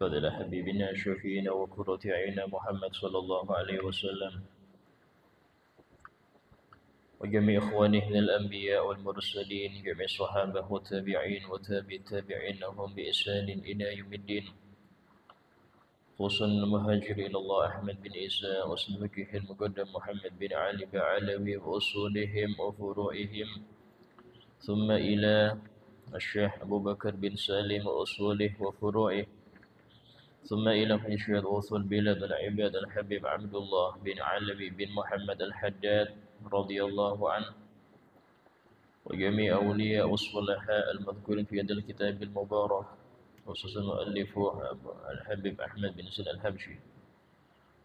فضل حبيبنا شفينا وقرة أعيننا محمد صلى الله عليه وسلم وجميع إخوانه من الأنبياء والمرسلين جميع الصحابة والتابعين وتابع التابعين لهم بإحسان إلى يوم الدين خصوصا المهاجر إلى الله أحمد بن عيسى وسلوكه المقدم محمد بن علي بعلوي وأصولهم وفروعهم ثم إلى الشيخ أبو بكر بن سالم وأصوله وفروعه ثم إلى مشهد وصول بلاد العباد الحبيب عبد الله بن علوي بن محمد الحداد رضي الله عنه وجميع أولياء والصلحاء المذكورين في هذا الكتاب المبارك خصوصا مؤلفه الحبيب أحمد بن سيد الحبشي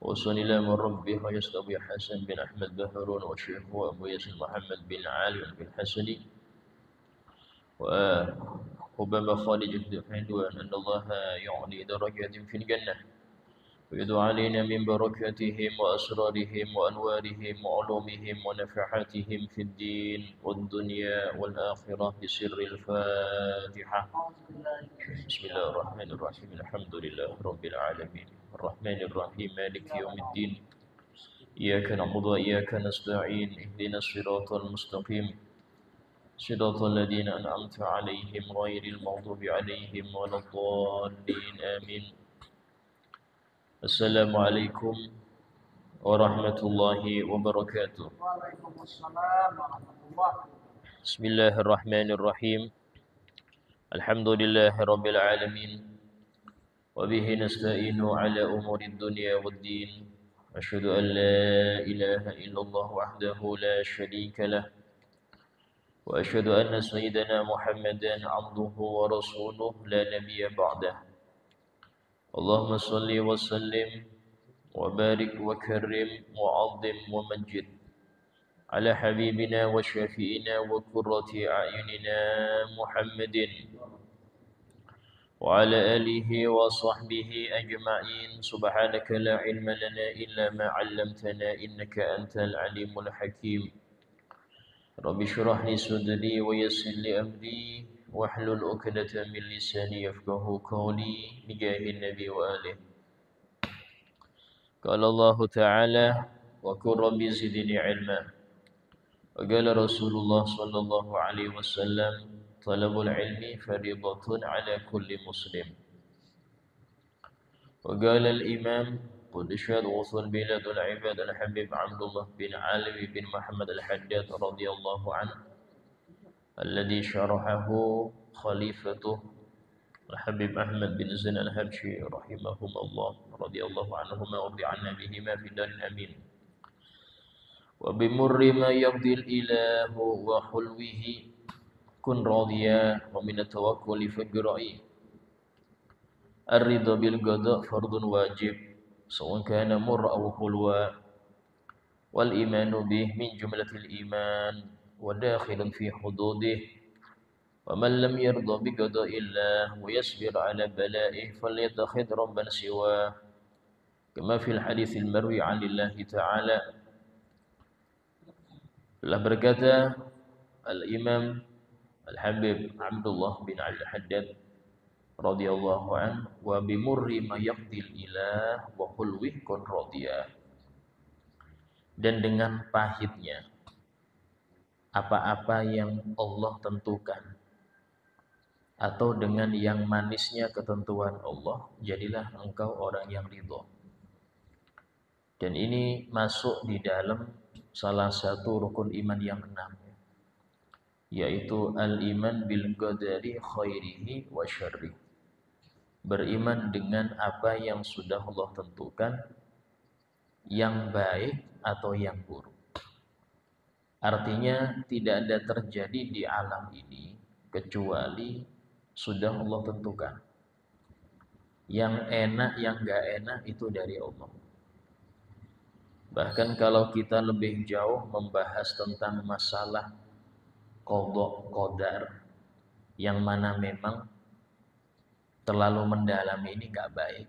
وصل إلى من ربه ويسد أبو حسن بن أحمد بهرون وشيخه أبو ياسر محمد بن علي بن حسني وربما خالد بن حلوان أن الله يعلي درجات في الجنة ويدعو علينا من بركاتهم وأسرارهم وأنوارهم وعلومهم ونفحاتهم في الدين والدنيا والآخرة بسر الفاتحة. بسم الله الرحمن الرحيم الحمد لله رب العالمين الرحمن الرحيم مالك يوم الدين إياك نعبد وإياك نستعين اهدنا الصراط المستقيم صراط الذين أنعمت عليهم غير المغضوب عليهم ولا الضالين آمين. السلام عليكم ورحمة الله وبركاته. بسم الله الرحمن الرحيم الحمد لله رب العالمين وبه نستعين على أمور الدنيا والدين أشهد أن لا إله إلا الله وحده لا شريك له وأشهد أن سيدنا محمدا عبده ورسوله لا نبي بعده اللهم صل وسلم وبارك وكرم وعظم ومجد على حبيبنا وشفيئنا وقرة أعيننا محمد وعلى آله وصحبه أجمعين سبحانك لا علم لنا إلا ما علمتنا إنك أنت العليم الحكيم رب اشرح لي صدري ويسر لي أمري واحلل عقدة من لساني يفقه قولي بجاه النبي وآله. قال الله تعالى وقل رب زدني علما وقال رسول الله صلى الله عليه وسلم طلب العلم فريضة على كل مسلم. وقال الإمام قد شهد وصل بلاد العباد الحبيب عبد الله بن علي بن محمد الحداد رضي الله عنه الذي شرحه خليفته الحبيب أحمد بن زين الحبشي رحمهما الله رضي الله عنهما ورضي عنا بهما في دار الأمين. وبمر ما يقضي الإله وحلوه كن راضيا ومن التوكل فاقرأي الرضا بالقضاء فرض واجب سواء كان مر أو حلوا والإيمان به من جملة الإيمان وداخل في حدوده ومن لم يرضى بقضاء الله ويصبر على بلائه فليتخذ ربا سواه كما في الحديث المروي عن الله تعالى. Telah berkata Al-Imam Al-Habib Abdullah bin Al-Haddad radhiyallahu an wa bimurri ma yaqdil ilah wa hulwih kun radiya, dan dengan pahitnya apa-apa yang Allah tentukan atau dengan yang manisnya ketentuan Allah jadilah engkau orang yang ridho. Dan ini masuk di dalam salah satu rukun iman yang 6, yaitu al-iman bil qadari khairihi wa syarrihi. Beriman dengan apa yang sudah Allah tentukan, yang baik atau yang buruk. Artinya tidak ada terjadi di alam ini kecuali sudah Allah tentukan. Yang enak, yang gak enak itu dari Allah. Bahkan kalau kita lebih jauh membahas tentang masalah qadha qadar, yang mana memang terlalu mendalami ini gak baik.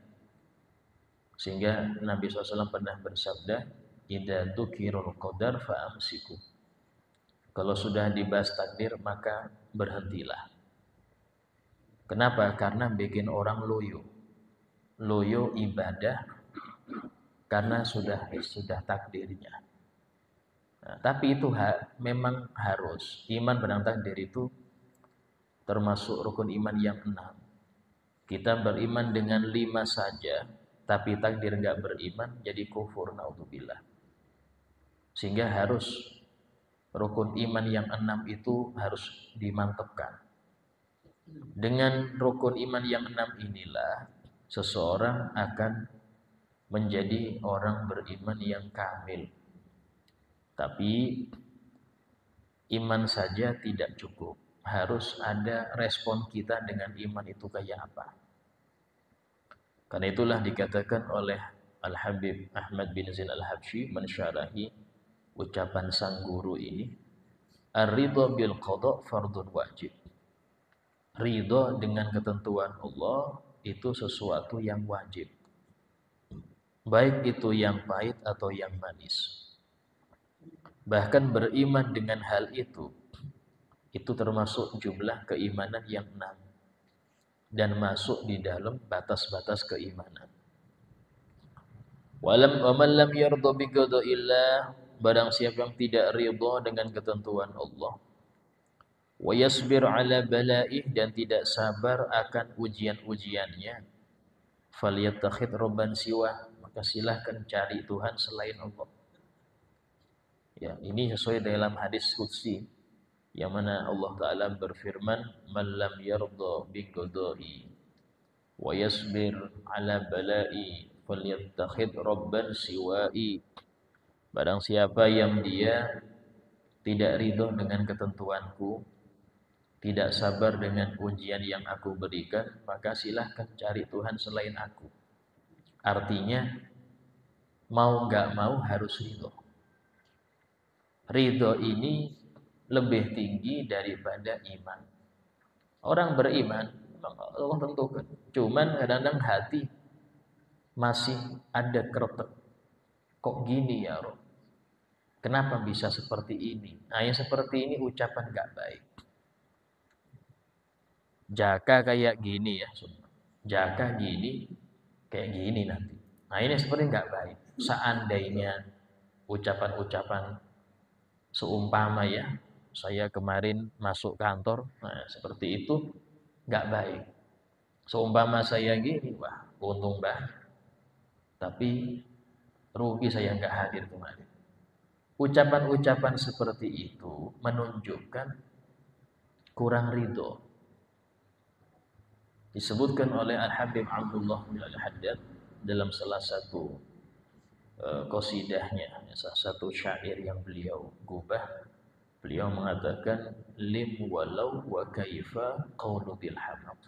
Sehingga Nabi SAW pernah bersabda, idza dzukirul qadar fa'amsiku. Kalau sudah dibahas takdir maka berhentilah. Kenapa? Karena bikin orang loyo. Loyo ibadah karena sudah takdirnya. Nah, tapi itu memang harus. Iman tentang takdir itu termasuk rukun iman yang 6. Kita beriman dengan 5 saja, tapi takdir enggak beriman, jadi kufur, naudzubillah. Sehingga harus rukun iman yang 6 itu harus dimantapkan. Dengan rukun iman yang 6 inilah seseorang akan menjadi orang beriman yang kamil. Tapi iman saja tidak cukup. Harus ada respon kita dengan iman itu kayak apa. Karena itulah dikatakan oleh Al-Habib Ahmad bin Zain Al-Habsyi mensyarahi ucapan sang guru ini, ar-ridha bil qada fardun wajib. Ridha dengan ketentuan Allah itu sesuatu yang wajib. Baik itu yang pahit atau yang manis. Bahkan beriman dengan hal itu termasuk jumlah keimanan yang 6 dan masuk di dalam batas-batas keimanan. Wa man lam yarda bi qada'illah, barang siapa yang tidak ridha dengan ketentuan Allah, wa yasbir ala bala'ih, dan tidak sabar akan ujian-ujiannya, falyattakhid rabban siwah, maka silahkan cari Tuhan selain Allah. Ya, ini sesuai dalam hadis qudsi yang mana Allah Ta'ala berfirman, man lam yarda bi qada'i wa yasbir ala bala'i falyattakhid rabban siwa'i. Barang siapa yang dia tidak ridho dengan ketentuanku, tidak sabar dengan ujian yang aku berikan, maka silahkan cari Tuhan selain aku. Artinya mau nggak mau harus ridho. Ridho ini lebih tinggi daripada iman. Orang beriman Allah tentukan, cuman kadang-kadang hati masih ada kretek. Kok gini ya Rob? Kenapa bisa seperti ini? Nah, yang seperti ini ucapan nggak baik. Jaka kayak gini ya, jaka gini kayak gini nanti. Nah, ini seperti nggak baik. Seandainya ucapan-ucapan seumpama ya, saya kemarin masuk kantor, nah seperti itu nggak baik. Seumpama saya gini, wah untung banget. Tapi rugi saya nggak hadir kemarin. Ucapan-ucapan seperti itu menunjukkan kurang ridho. Disebutkan oleh Al-Habib Abdullah bin Al-Haddad dalam salah satu qasidahnya, salah satu syair yang beliau gubah. Beliau mengatakan, lim walau wa kaifa qawlu bil hamad.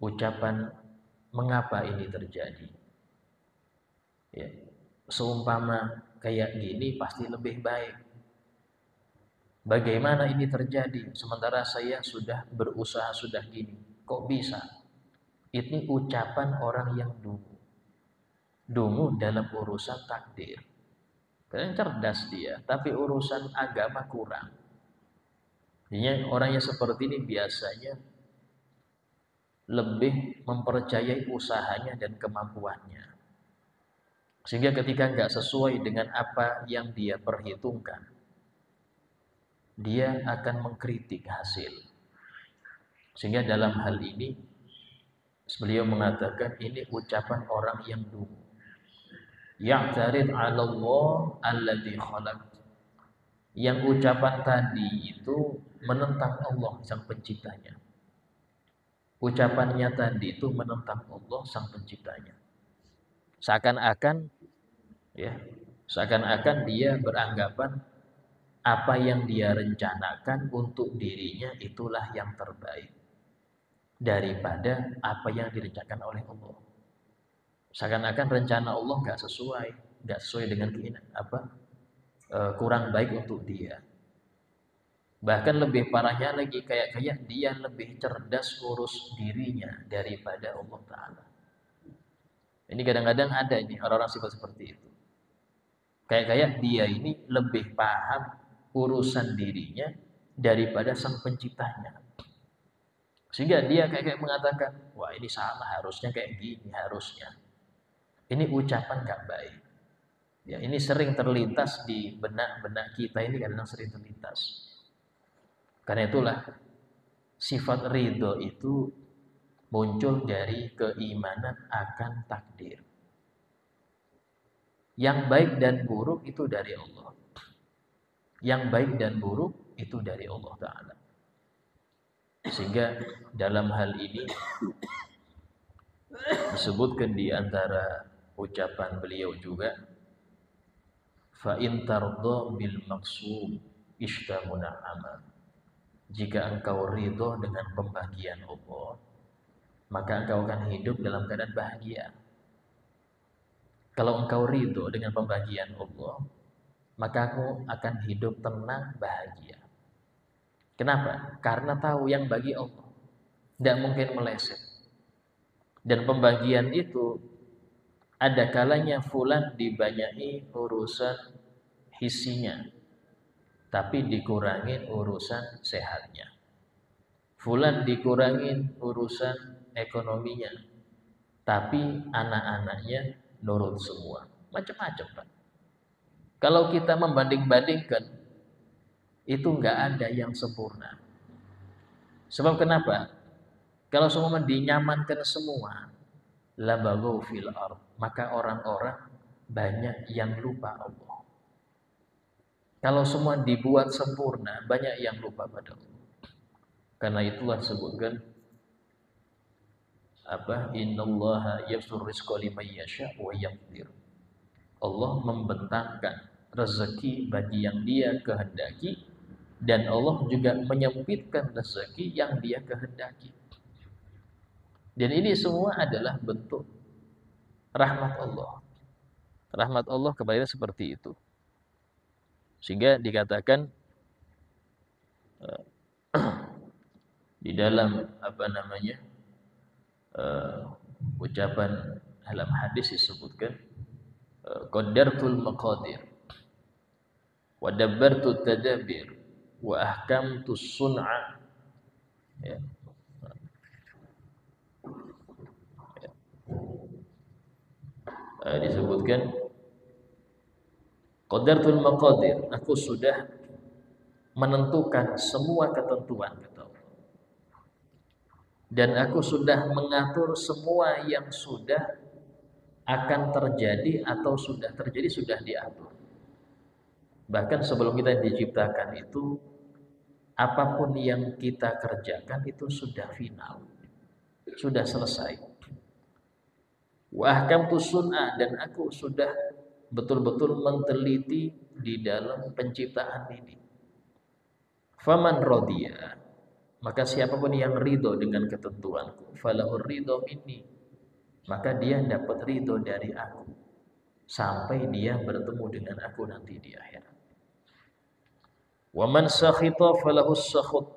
Ucapan mengapa ini terjadi? Ya, seumpama kayak gini pasti lebih baik. Bagaimana ini terjadi sementara saya sudah berusaha sudah gini? Kok bisa? Ini ucapan orang yang dungu dalam urusan takdir. Karena cerdas dia, tapi urusan agama kurang. Jadi orang yang seperti ini biasanya lebih mempercayai usahanya dan kemampuannya. Sehingga ketika nggak sesuai dengan apa yang dia perhitungkan, dia akan mengkritik hasil. Sehingga dalam hal ini, beliau mengatakan ini ucapan orang yang dungu. Ya'tarid 'ala Allah alladzi khalaq. Yang ucapan tadi itu menentang Allah sang penciptanya. Ucapannya tadi itu menentang Allah sang penciptanya. Seakan-akan dia beranggapan apa yang dia rencanakan untuk dirinya itulah yang terbaik daripada apa yang direncanakan oleh Allah. Seakan-akan rencana Allah nggak sesuai dengan keinginan kurang baik untuk dia. Bahkan lebih parahnya lagi, kayak dia lebih cerdas ngurus dirinya daripada Allah Ta'ala. Ini kadang-kadang ada ini orang-orang sifat seperti itu. Kayak dia ini lebih paham urusan dirinya daripada sang penciptanya. Sehingga dia kayak mengatakan, wah ini salah, harusnya kayak gini, harusnya. Ini ucapan gak baik. Ya, ini sering terlintas di benak-benak kita, ini kadang sering terlintas. Karena itulah sifat ridho itu muncul dari keimanan akan takdir. Yang baik dan buruk itu dari Allah. Yang baik dan buruk itu dari Allah Ta'ala. Sehingga dalam hal ini disebutkan di antara ucapan beliau juga, fa in tardha bil maqsum ishtamuna amal. Jika engkau ridho dengan pembagian Allah, maka engkau akan hidup dalam keadaan bahagia. Kalau engkau ridho dengan pembagian Allah, maka aku akan hidup tenang, bahagia. Kenapa? Karena tahu yang bagi Allah, tidak mungkin meleset. Dan pembagian itu ada kalanya fulan dibanyaki urusan hisinya, tapi dikurangin urusan sehatnya. Fulan dikurangin urusan ekonominya, tapi anak-anaknya nurut semua. Macam-macam, Pak. Kalau kita membanding-bandingkan, itu nggak ada yang sempurna. Sebab kenapa? Kalau semua dinyamankan semua, la baghaw fil ard, maka orang-orang banyak yang lupa Allah. Kalau semua dibuat sempurna, banyak yang lupa pada Allah. Karena itulah sebutkan apa? Innallaha yabsur rizqa liman yasha wa yaqdir. Allah membentangkan rezeki bagi yang Dia kehendaki, dan Allah juga menyempitkan rezeki yang Dia kehendaki. Dan ini semua adalah bentuk rahmat Allah. Rahmat Allah kepada seperti itu. Sehingga dikatakan di dalam ucapan dalam hadis disebutkan qaddartul maqadir wa dabbartu tadabir wa ahkamtu sun'a, ya. Disebutkan qaddartul maqadir, aku sudah menentukan semua ketentuan, kata Allah. Dan aku sudah mengatur semua yang sudah akan terjadi atau sudah terjadi, sudah diatur. Bahkan sebelum kita diciptakan itu, apapun yang kita kerjakan itu sudah final, sudah selesai. Wa ahkamtu sun'a, dan aku sudah betul-betul menteliti di dalam penciptaan ini. Faman radiya, maka siapapun yang ridho dengan ketentuanku, falahur ridho minni, maka dia dapat ridho dari aku sampai dia bertemu dengan aku nanti di akhirat. Wa man sakhita falahus sakhut,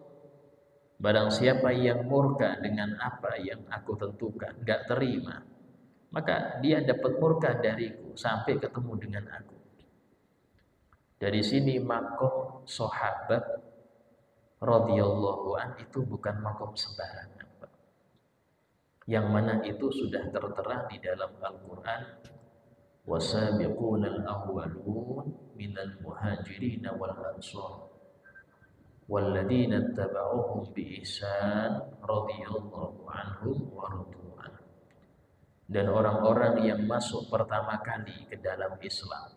barang siapa yang murka dengan apa yang aku tentukan, enggak terima, maka dia dapat murka dariku sampai ketemu dengan aku. Dari sini makom sahabat radhiyallahu an itu bukan makom sembarangan, Pak. Yang mana itu sudah tertera di dalam Al-Qur'an, wasabiqunal awwalun minal muhajirin wal ansar walladzina tabauhum bi ihsan radhiyallahu anhum wa radu an. Dan orang-orang yang masuk pertama kali ke dalam Islam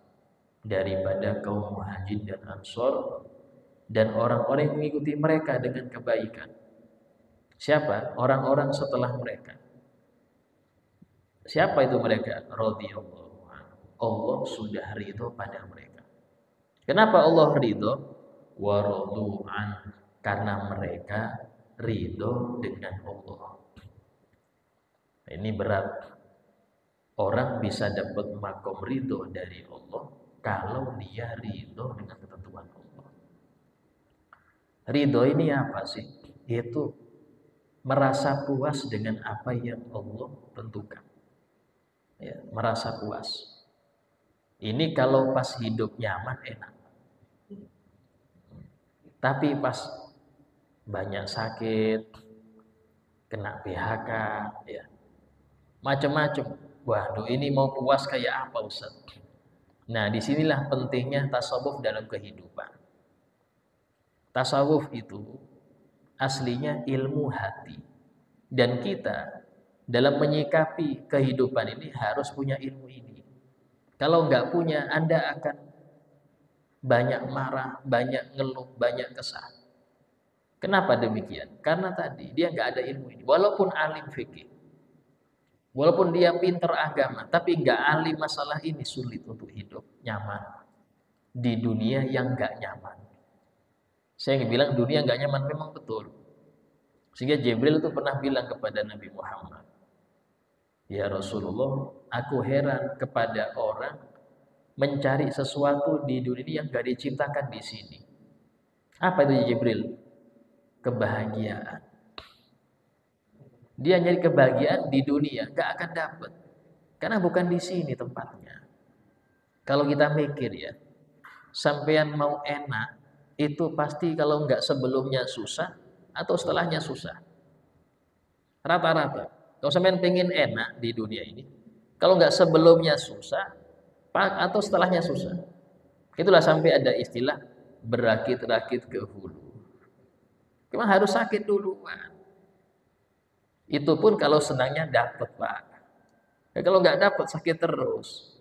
daripada kaum muhajirin dan ansar, dan orang-orang yang mengikuti mereka dengan kebaikan. Siapa? Orang-orang setelah mereka. Siapa itu mereka? Radhiyallahu anhu. Allah sudah ridho pada mereka. Kenapa Allah ridho? Wa radu an, karena mereka ridho dengan Allah. Ini berat. Orang bisa dapat makom ridho dari Allah kalau dia ridho dengan ketentuan Allah. Ridho ini apa sih? Yaitu merasa puas dengan apa yang Allah tentukan. Ya, merasa puas. Ini kalau pas hidup nyaman, enak. Tapi pas banyak sakit, kena PHK, ya macam-macam. Waduh, ini mau puas kayak apa, Ustaz? Nah, disinilah pentingnya tasawuf dalam kehidupan. Tasawuf itu aslinya ilmu hati. Dan kita dalam menyikapi kehidupan ini harus punya ilmu ini. Kalau nggak punya, Anda akan banyak marah, banyak ngeluh, banyak kesal. Kenapa demikian? Karena tadi dia nggak ada ilmu ini. Walaupun alim fikih, walaupun dia pinter agama, tapi nggak alim masalah ini, sulit untuk hidup nyaman di dunia yang nggak nyaman. Saya bilang dunia nggak nyaman memang betul. Sehingga Jibril itu pernah bilang kepada Nabi Muhammad, ya Rasulullah, aku heran kepada orang mencari sesuatu di dunia ini yang nggak diciptakan di sini. Apa itu Jibril? Kebahagiaan. Dia nyari kebahagiaan di dunia, nggak akan dapat. Karena bukan di sini tempatnya. Kalau kita mikir ya, sampean mau enak, itu pasti kalau nggak sebelumnya susah, atau setelahnya susah. Rata-rata. Kalau sampean pengen enak di dunia ini, kalau nggak sebelumnya susah, atau setelahnya susah. Itulah sampai ada istilah berakit-rakit ke hulu. Cuma harus sakit duluan. Itu pun kalau senangnya dapat, Pak. Ya, kalau nggak dapat sakit terus.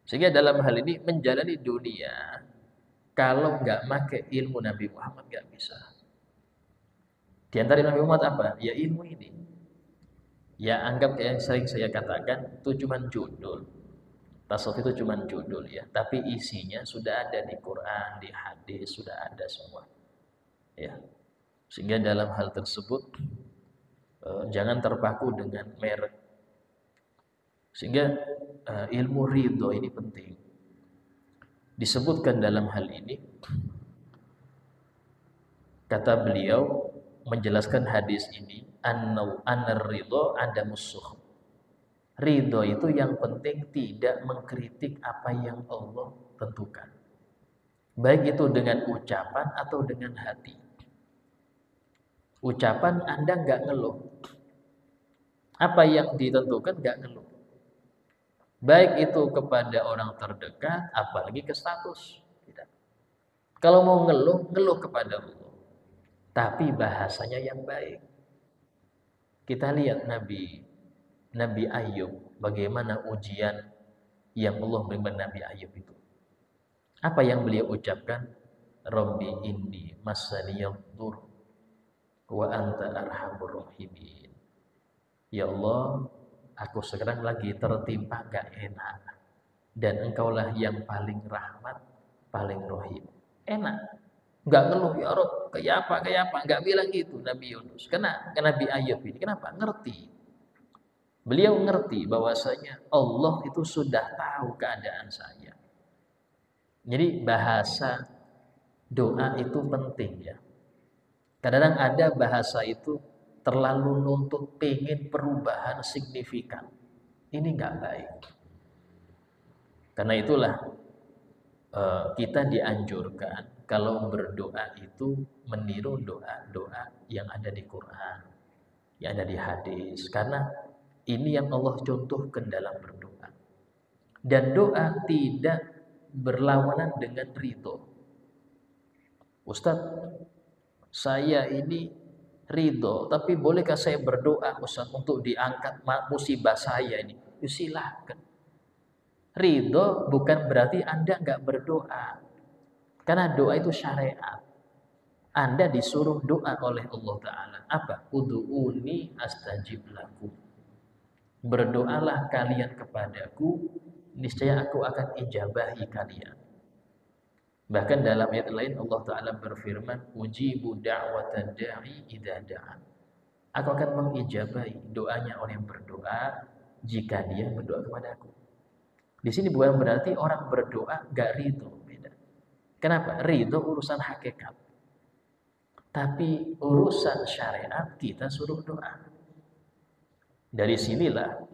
Sehingga dalam hal ini menjalani dunia, kalau nggak pakai ilmu Nabi Muhammad nggak bisa. Di antara Nabi Muhammad apa? Ya ilmu ini. Ya anggap yang sering saya katakan itu cuma judul. Tasawuf itu cuma judul ya, tapi isinya sudah ada di Quran, di hadis, sudah ada semua. Ya. Sehingga dalam hal tersebut jangan terpaku dengan merek. Sehingga ilmu ridho ini penting. Disebutkan dalam hal ini, kata beliau menjelaskan hadis ini, anar ridho adamus sukh. Ridho itu yang penting tidak mengkritik apa yang Allah tentukan. Baik itu dengan ucapan atau dengan hati. Ucapan Anda nggak ngeluh. Apa yang ditentukan nggak ngeluh. Baik itu kepada orang terdekat, apalagi ke status. Tidak. Kalau mau ngeluh, ngeluh kepada Allah. Tapi bahasanya yang baik. Kita lihat Nabi Ayub, bagaimana ujian yang Allah berikan Nabi Ayub itu. Apa yang beliau ucapkan? Rabbi inni massaniyadh-dhur wa anta arhamur rahimin. Ya Allah, aku sekarang lagi tertimpa gak enak, dan engkaulah yang paling rahmat, paling rohim. Enak, nggak ngeluh ya Rob, kayak apa, nggak bilang gitu Nabi Yunus. Karena Nabi Ayub ini, kenapa? Ngerti. Beliau ngerti bahwasanya Allah itu sudah tahu keadaan saya. Jadi bahasa doa itu penting ya. Kadang-kadang ada bahasa itu terlalu nuntut pengen perubahan signifikan. Ini nggak baik. Karena itulah kita dianjurkan kalau berdoa itu meniru doa-doa yang ada di Quran, yang ada di hadis. Karena ini yang Allah contohkan dalam berdoa. Dan doa tidak berlawanan dengan ridho. Ustadz, saya ini ridho, tapi bolehkah saya berdoa Ustadz untuk diangkat musibah saya ini? Ya, silahkan. Ridho bukan berarti Anda nggak berdoa. Karena doa itu syariat. Anda disuruh doa oleh Allah Ta'ala. Apa? Ud'uuni astajib lakum. Berdoalah kalian kepadaku, niscaya aku akan ijabahi kalian. Bahkan dalam ayat lain Allah Ta'ala berfirman, ujibu da'watan da'i idza da'an. Aku akan mengijabahi doanya orang yang berdoa jika dia berdoa kepadaku. Di sini bukan berarti orang berdoa gak ridho, beda. Kenapa? Ridho urusan hakikat. Tapi urusan syariat kita suruh doa. Dari sinilah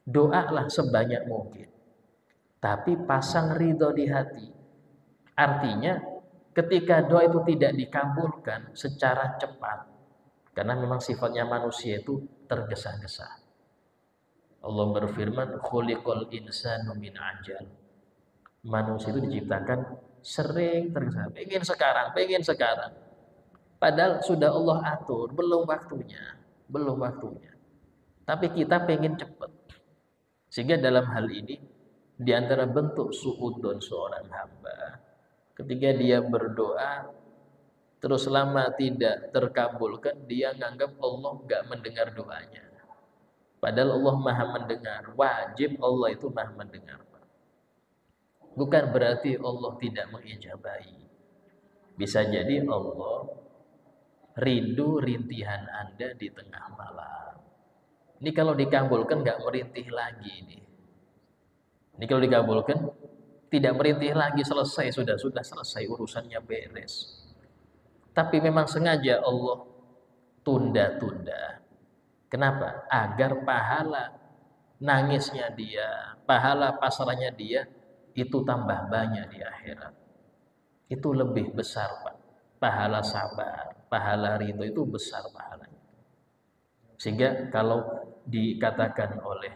doalah sebanyak mungkin. Tapi pasang ridho di hati. Artinya Ketika doa itu tidak dikabulkan secara cepat, karena memang sifatnya manusia itu tergesa-gesa. Allah berfirman, khuliqal insanu min ajal. Manusia itu diciptakan sering tergesa, pengen sekarang. Padahal sudah Allah atur, belum waktunya. Tapi kita pengen cepat. Sehingga dalam hal ini, di antara bentuk suudzon seorang hamba, ketika dia berdoa, terus lama tidak terkabulkan, dia nganggap Allah nggak mendengar doanya. Padahal Allah maha mendengar. Wajib Allah itu maha mendengar. Bukan berarti Allah tidak mengijabahi. Bisa jadi Allah rindu rintihan Anda di tengah malam. Ini kalau dikabulkan nggak merintih lagi ini. Ini kalau dikabulkan tidak merintih lagi, selesai, sudah selesai urusannya, beres. Tapi memang sengaja Allah tunda-tunda. Kenapa? Agar pahala nangisnya dia, pahala pasrahnya dia itu tambah banyak di akhirat. Itu lebih besar, Pak. Pahala sabar, pahala ridho itu besar pahalanya. Sehingga kalau dikatakan oleh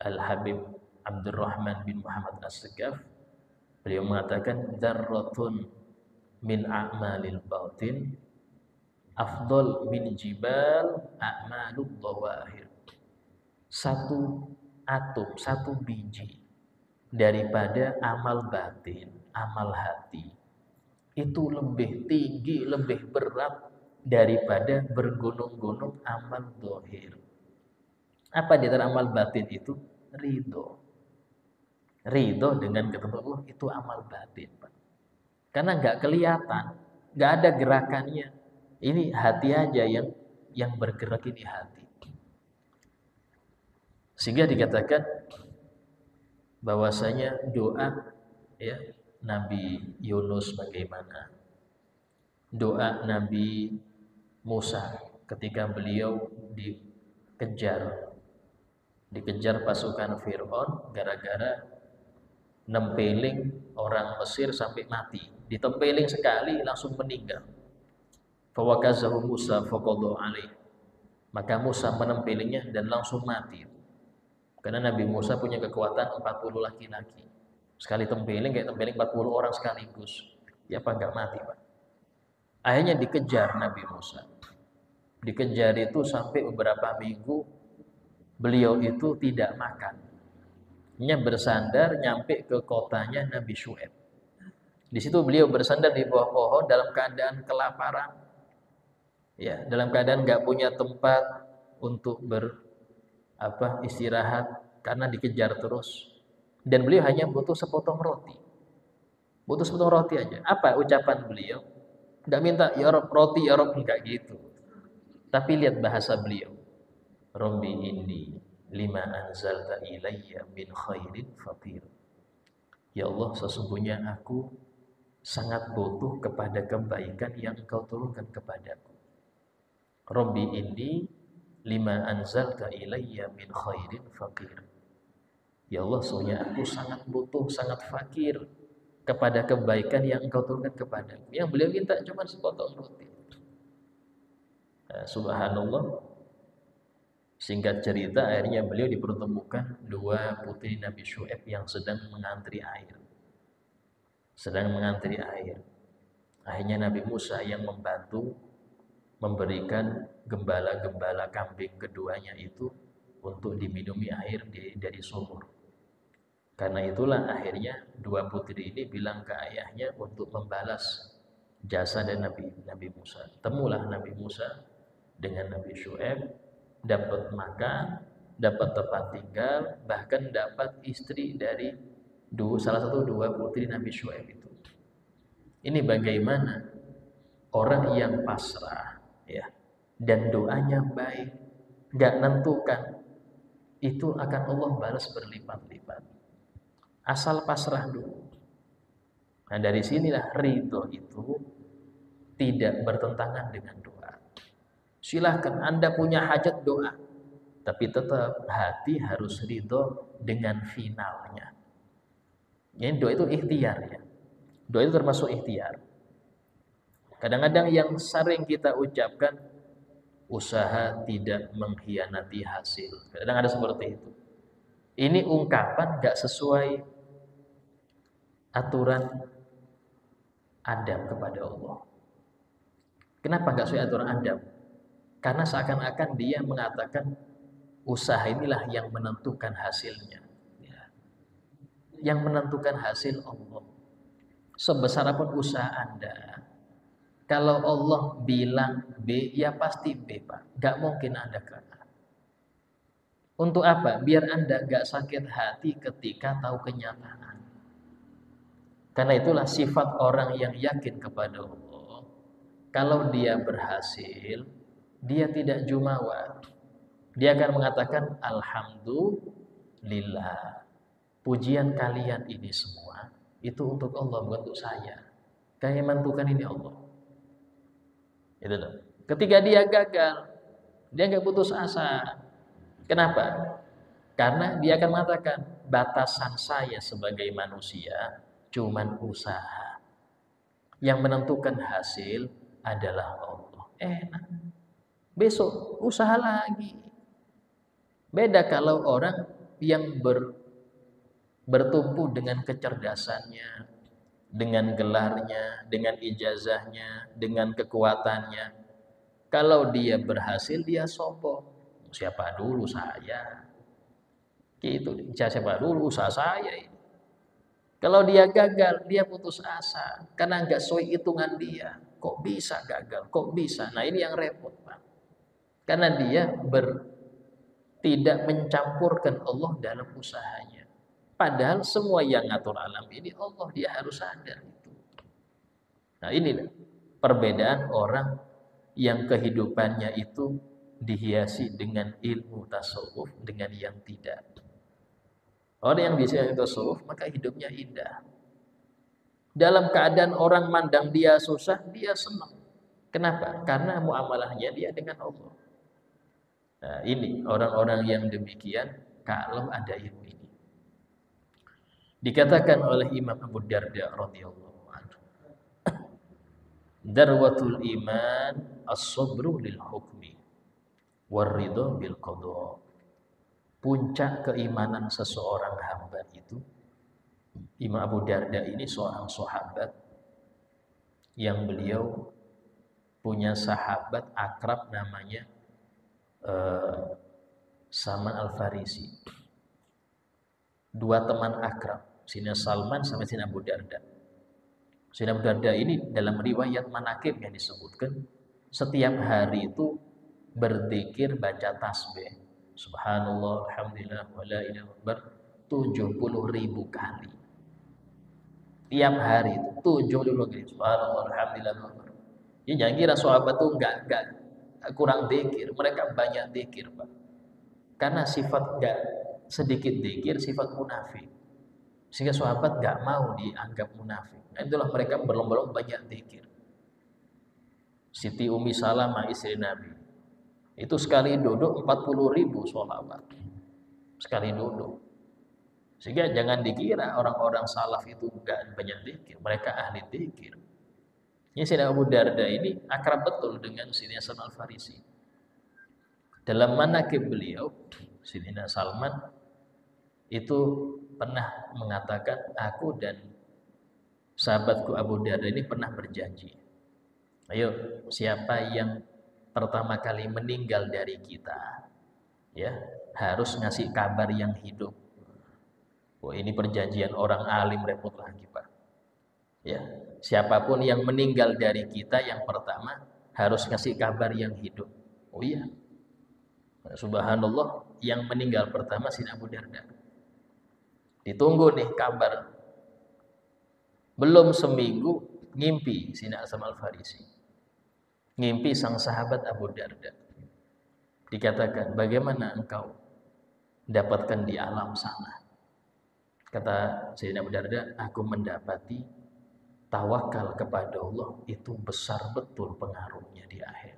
Al-Habib Abdurrahman bin Muhammad As-Segaf, beliau mengatakan dzarratun min a'malil batin afdal min jibal a'malud dhawahir. Satu atom, satu biji daripada amal batin, amal hati, itu lebih tinggi, lebih berat daripada bergunung-gunung amal zahir. Apa di antara amal batin itu? Ridho. Ridho dengan ketemu Allah itu amal batin, Pak. Karena nggak kelihatan, nggak ada gerakannya. Ini hati aja yang bergerak, ini hati. Sehingga dikatakan bahwasanya doa ya Nabi Yunus bagaimana, doa Nabi Musa ketika beliau dikejar pasukan Fir'aun gara-gara nempeling orang Mesir sampai mati. Ditempeling sekali langsung meninggal. Fawakazahu Musa faqadha alaih. Maka Musa menempelingnya dan langsung mati. Karena Nabi Musa punya kekuatan 40 laki-laki. Sekali tempeling kayak tempeling 40 orang sekaligus. Ya apa enggak mati, Pak? Akhirnya dikejar Nabi Musa. Dikejar itu sampai beberapa minggu beliau itu tidak makan. Nya bersandar nyampe ke kotanya Nabi Syuaib. Di situ beliau bersandar di bawah pohon dalam keadaan kelaparan. Ya, dalam keadaan nggak punya tempat untuk istirahat karena dikejar terus. Dan beliau hanya butuh sepotong roti. Butuh sepotong roti aja. Apa ucapan beliau? Nggak minta ya Rob roti, ya Rob, enggak gitu. Tapi lihat bahasa beliau. Rabbi inni lima anzalta ilayya min khairin faqir. Ya Allah, sesungguhnya aku sangat butuh kepada kebaikan yang Engkau turunkan kepadaku. Rabbi inni lima anzalta ilayya min khairin faqir. Ya Allah, sesungguhnya aku sangat butuh, sangat fakir kepada kebaikan yang Engkau turunkan kepadaku. Yang beliau minta cuma sepotong roti. Subhanallah. Singkat cerita, akhirnya beliau dipertemukan dua putri Nabi Syuaib yang sedang mengantri air. Akhirnya Nabi Musa yang membantu memberikan gembala-gembala kambing keduanya itu untuk diminumi air dari sumur. Karena itulah akhirnya dua putri ini bilang ke ayahnya untuk membalas jasa dari Nabi Musa. Temulah Nabi Musa dengan Nabi Syuaib, dapat makan, dapat tempat tinggal, bahkan dapat istri dari salah satu dua putri Nabi Syuaib itu. Ini bagaimana orang yang pasrah ya dan doanya baik, enggak nentukan, itu akan Allah balas berlipat-lipat. Asal pasrah dulu. Nah, dari sinilah ridho itu tidak bertentangan dengan doa. Silahkan Anda punya hajat doa, tapi tetap hati harus ridho dengan finalnya. Ini doa itu ikhtiar ya. Doa itu termasuk ikhtiar. Kadang-kadang yang sering kita ucapkan, usaha tidak mengkhianati hasil. Kadang ada seperti itu. Ini ungkapan gak sesuai aturan adab kepada Allah. Kenapa gak sesuai aturan adab? Karena seakan-akan dia mengatakan usaha inilah yang menentukan hasilnya. Yang menentukan hasil Allah. Sebesar apapun usaha Anda, kalau Allah bilang B, ya pasti B, Pak. Gak mungkin Anda ke A. Untuk apa? Biar Anda gak sakit hati ketika tahu kenyataan. Karena itulah sifat orang yang yakin kepada Allah. Kalau dia berhasil, dia tidak jumawa. Dia akan mengatakan, Alhamdulillah. Pujian kalian ini semua, itu untuk Allah, bukan untuk saya. Kami menentukan ini Allah. Itu loh. Ketika dia gagal, dia nggak putus asa. Kenapa? Karena dia akan mengatakan batasan saya sebagai manusia cuman usaha. Yang menentukan hasil adalah Allah. Enak. Besok usaha lagi. Beda kalau orang yang bertumpu dengan kecerdasannya, dengan gelarnya, dengan ijazahnya, dengan kekuatannya. Kalau dia berhasil, dia sombong. Siapa dulu saya? Gitu. Siapa dulu usaha saya ini. Kalau dia gagal, dia putus asa. Karena nggak sesuai hitungan dia. Kok bisa gagal? Kok bisa? Nah ini yang repot, Pak. Karena dia tidak mencampurkan Allah dalam usahanya. Padahal semua yang ngatur alam ini Allah, dia harus sadar itu. Nah inilah perbedaan orang yang kehidupannya itu dihiasi dengan ilmu tasawuf dengan yang tidak. Orang yang dihiasi tasawuf maka hidupnya indah. Dalam keadaan orang mandang dia susah, dia senang. Kenapa? Karena muamalahnya dia dengan Allah. Nah, ini orang-orang yang demikian kalau ada ilmu ini. Dikatakan oleh Imam Abu Darda radhiyallahu anhu, darwatul iman as-sabru lil hukmi war-ridha bil qada. Puncak keimanan seseorang hamba itu, Imam Abu Darda ini seorang sahabat yang beliau punya sahabat akrab namanya Salman Al-Farisi. Dua teman akrab, Sayyidina Salman sama Sayyidina Abu Darda. Sayyidina Abu Darda ini dalam riwayat manaqib yang disebutkan setiap hari itu berzikir baca tasbih subhanallah alhamdulillah wala ilaha illallah 70.000 kali. Tiap hari itu 70 kali subhanallah alhamdulillah. Ya jangan kira sahabat tuh enggak kurang zikir, mereka banyak zikir, Pak. Karena sifat enggak sedikit zikir sifat munafik. Sehingga sahabat enggak mau dianggap munafik. Nah, itulah mereka berlomba-lomba banyak zikir. Siti Umi Salamah istri Nabi itu sekali duduk 40.000 sholawat sekali duduk. Sehingga jangan dikira orang-orang salaf itu enggak banyak zikir, mereka ahli zikir. Ini Sayyidina Abu Darda ini akrab betul dengan Sayyidina Salman Al-Farisi. Dalam manaqib beliau, Sayyidina Salman itu pernah mengatakan, aku dan sahabatku Abu Darda ini pernah berjanji, ayo siapa yang pertama kali meninggal dari kita, ya harus ngasih kabar yang hidup. Wah ini perjanjian orang alim, repot lagi, Pak. Ya, siapapun yang meninggal dari kita yang pertama harus ngasih kabar yang hidup. Oh iya. Subhanallah, yang meninggal pertama Sayyidina Abu Darda. Ditunggu nih kabar. Belum seminggu ngimpi Sayyidina Salman Al-Farisi. Ngimpi sang sahabat Abu Darda. Dikatakan, bagaimana engkau dapatkan di alam sana? Kata Sayyidina Abu Darda, aku mendapati tawakal kepada Allah itu besar betul pengaruhnya di akhir.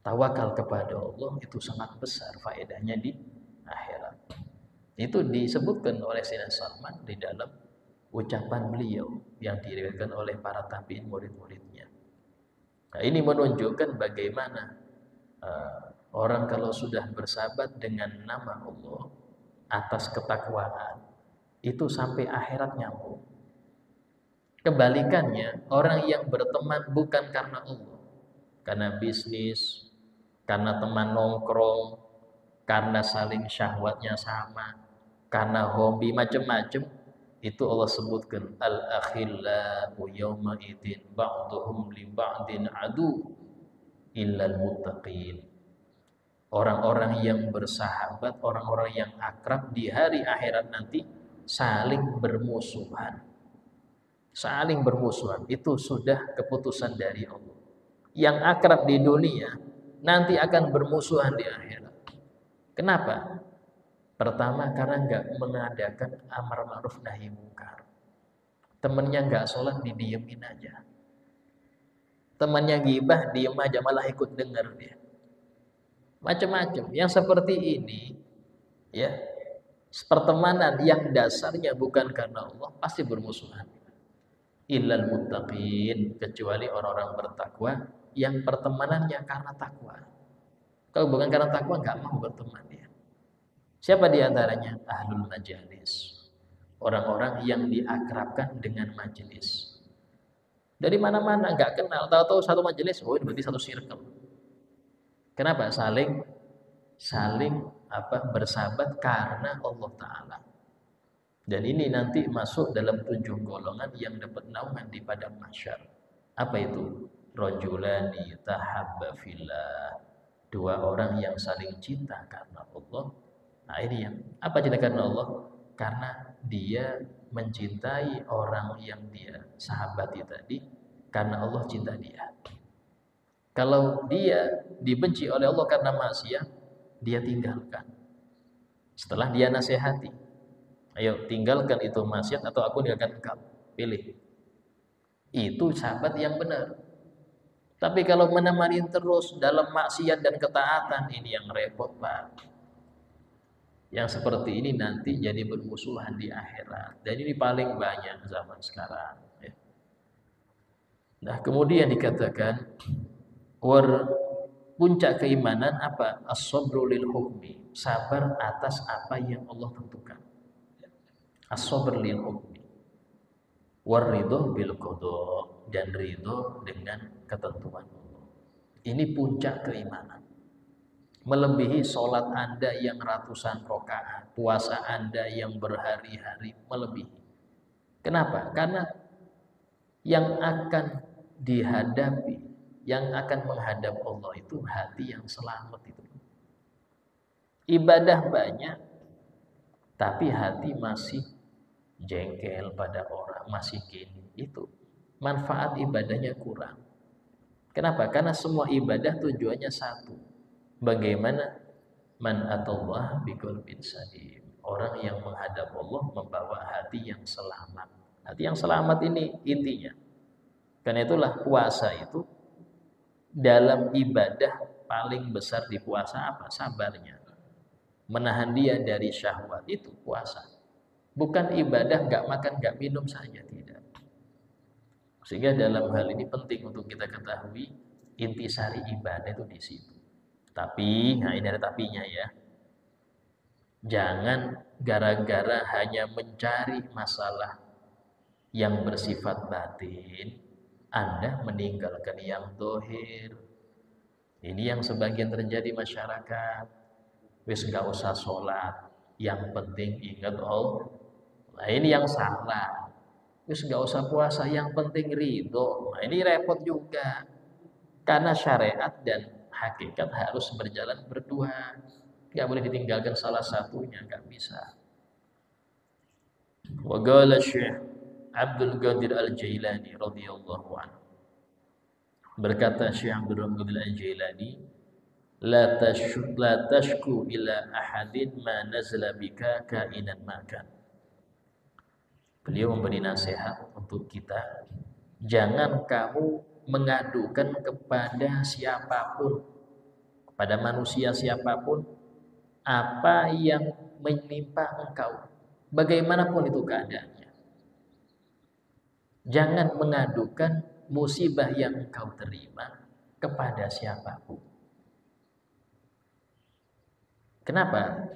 Tawakal kepada Allah itu sangat besar faedahnya di akhirat. Itu disebutkan oleh Sayyidina Salman di dalam ucapan beliau yang diriwayatkan oleh para tabi'in murid-muridnya. Nah, ini menunjukkan bagaimana orang kalau sudah bersahabat dengan nama Allah atas ketakwaan itu sampai akhirat nyambung. Kebalikannya, orang yang berteman bukan karena Allah, karena bisnis, karena teman nongkrong, karena saling syahwatnya sama, karena hobi macam-macam, itu Allah sebutkan al-akhillau yawma idzin ba'dhum li ba'din adu illal muttaqin. Orang-orang yang bersahabat, orang-orang yang akrab di hari akhirat nanti saling bermusuhan. Saling bermusuhan itu sudah keputusan dari Allah. Yang akrab di dunia nanti akan bermusuhan di akhirat. Kenapa? Pertama, karena nggak mengadakan amar ma'ruf nahi mungkar. Temennya nggak sholat, didiemin aja. Temannya gibah, diem aja, malah ikut dengar dia. Macam-macam. Yang seperti ini, ya, pertemanan yang dasarnya bukan karena Allah pasti bermusuhan. Illal muttaqin, kecuali orang-orang bertakwa yang pertemanannya karena takwa. Kalau bukan karena takwa nggak mau berteman dia. Siapa di antaranya? Ahlul majalis. Orang-orang yang diakrabkan dengan majelis. Dari mana-mana nggak kenal, tahu-tahu satu majelis, oh ini berarti satu circle. Kenapa? Saling bersahabat karena Allah Ta'ala. Dan ini nanti masuk dalam 7 golongan yang dapat naungan di padang mahsyar. Apa itu? Rajulani tahabba fillah. 2 orang yang saling cinta karena Allah. Nah, ini yang apa cinta karena Allah? Karena dia mencintai orang yang dia sahabati tadi karena Allah cinta dia. Kalau dia dibenci oleh Allah karena maksiat, dia tinggalkan. Setelah dia nasihati, ayo tinggalkan itu maksiat atau aku tinggalkan engkau. Pilih. Itu sahabat yang benar. Tapi kalau menemani terus dalam maksiat dan ketaatan, ini yang repot, Pak. Yang seperti ini nanti jadi bermusuhan di akhirat. Dan ini paling banyak zaman sekarang. Nah, kemudian dikatakan puncak keimanan apa? As-sabru lil hukmi, sabar atas apa yang Allah tentukan. As-sabr lil hukmi. Waridho bil qada, dan ridho dengan ketentuan Allah. Ini puncak keimanan. Melebihi sholat Anda yang ratusan rakaat, puasa Anda yang berhari-hari, melebihi. Kenapa? Karena yang akan dihadapi, yang akan menghadap Allah itu hati yang selamat itu. Ibadah banyak, tapi hati masih jengkel pada orang, masih gini. Itu manfaat ibadahnya kurang. Kenapa? Karena semua ibadah tujuannya satu. Bagaimana man atallah biqalbin salim. Orang yang menghadap Allah membawa hati yang selamat. Hati yang selamat ini intinya. Karena itulah puasa itu dalam ibadah paling besar di puasa apa? Sabarnya. Menahan dia dari syahwat itu puasa. Bukan ibadah nggak makan nggak minum saja, tidak. Sehingga dalam hal ini penting untuk kita ketahui intisari ibadah itu di situ. Tapi, nah ini ada tapinya ya. Jangan gara-gara hanya mencari masalah yang bersifat batin, Anda meninggalkan yang dohir. Ini yang sebagian terjadi masyarakat. Wis nggak usah sholat, yang penting ingat Allah. Nah ini yang salah. Wis nggak usah puasa, yang penting ridho. Nah ini repot juga. Karena syariat dan hakikat harus berjalan berdua. Nggak boleh ditinggalkan salah satunya, nggak bisa. Wa qala Syekh Abdul Qadir Al-Jailani radhiyallahu anhu. Berkata Syekh Abdul Qadir Al-Jailani, la tashku ila ahadin ma nazla bika kainan makan. Beliau memberi nasihat untuk kita, jangan kamu mengadukan kepada siapapun, kepada manusia siapapun, apa yang menimpa engkau, bagaimanapun itu keadaannya. Jangan mengadukan musibah yang engkau terima kepada siapapun. Kenapa?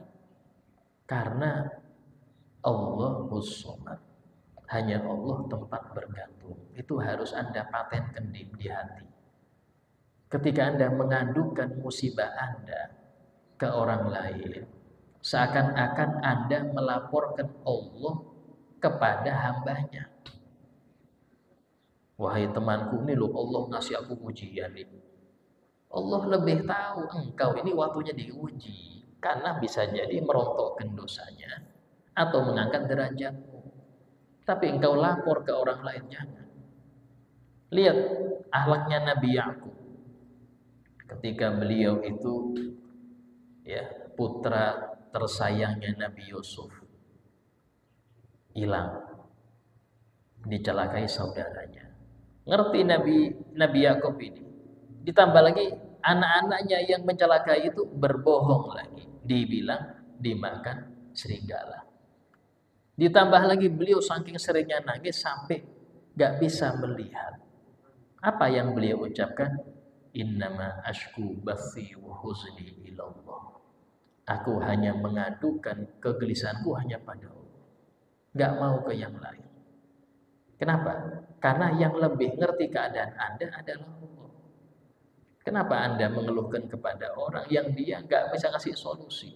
Karena Allahus Somad, hanya Allah tempat bergantung. Itu harus Anda patenkan di hati. Ketika Anda mengadukan musibah Anda ke orang lain, seakan-akan Anda melaporkan Allah kepada hambanya. Wahai temanku, ini loh Allah ngasih aku ujian ini. Allah lebih tahu engkau ini waktunya diuji, karena bisa jadi merontokkan dosanya atau mengangkat derajatmu. Tapi engkau lapor ke orang lain, jangan. Lihat akhlaknya Nabi Yakub ketika beliau itu ya putra tersayangnya Nabi Yusuf hilang, dicelakai saudaranya. Ngerti Nabi Yakub ini. Ditambah lagi anak-anaknya yang mencelakai itu berbohong lagi, dibilang dimakan serigala. Ditambah lagi beliau saking seringnya nangis sampai gak bisa melihat. Apa yang beliau ucapkan? Innama ashku bathi wa huzni ilallah. Aku hanya mengadukan kegelisahanku hanya pada Allah. Gak mau ke yang lain. Kenapa? Karena yang lebih ngerti keadaan Anda adalah Allah. Kenapa Anda mengeluhkan kepada orang yang dia gak bisa ngasih solusi?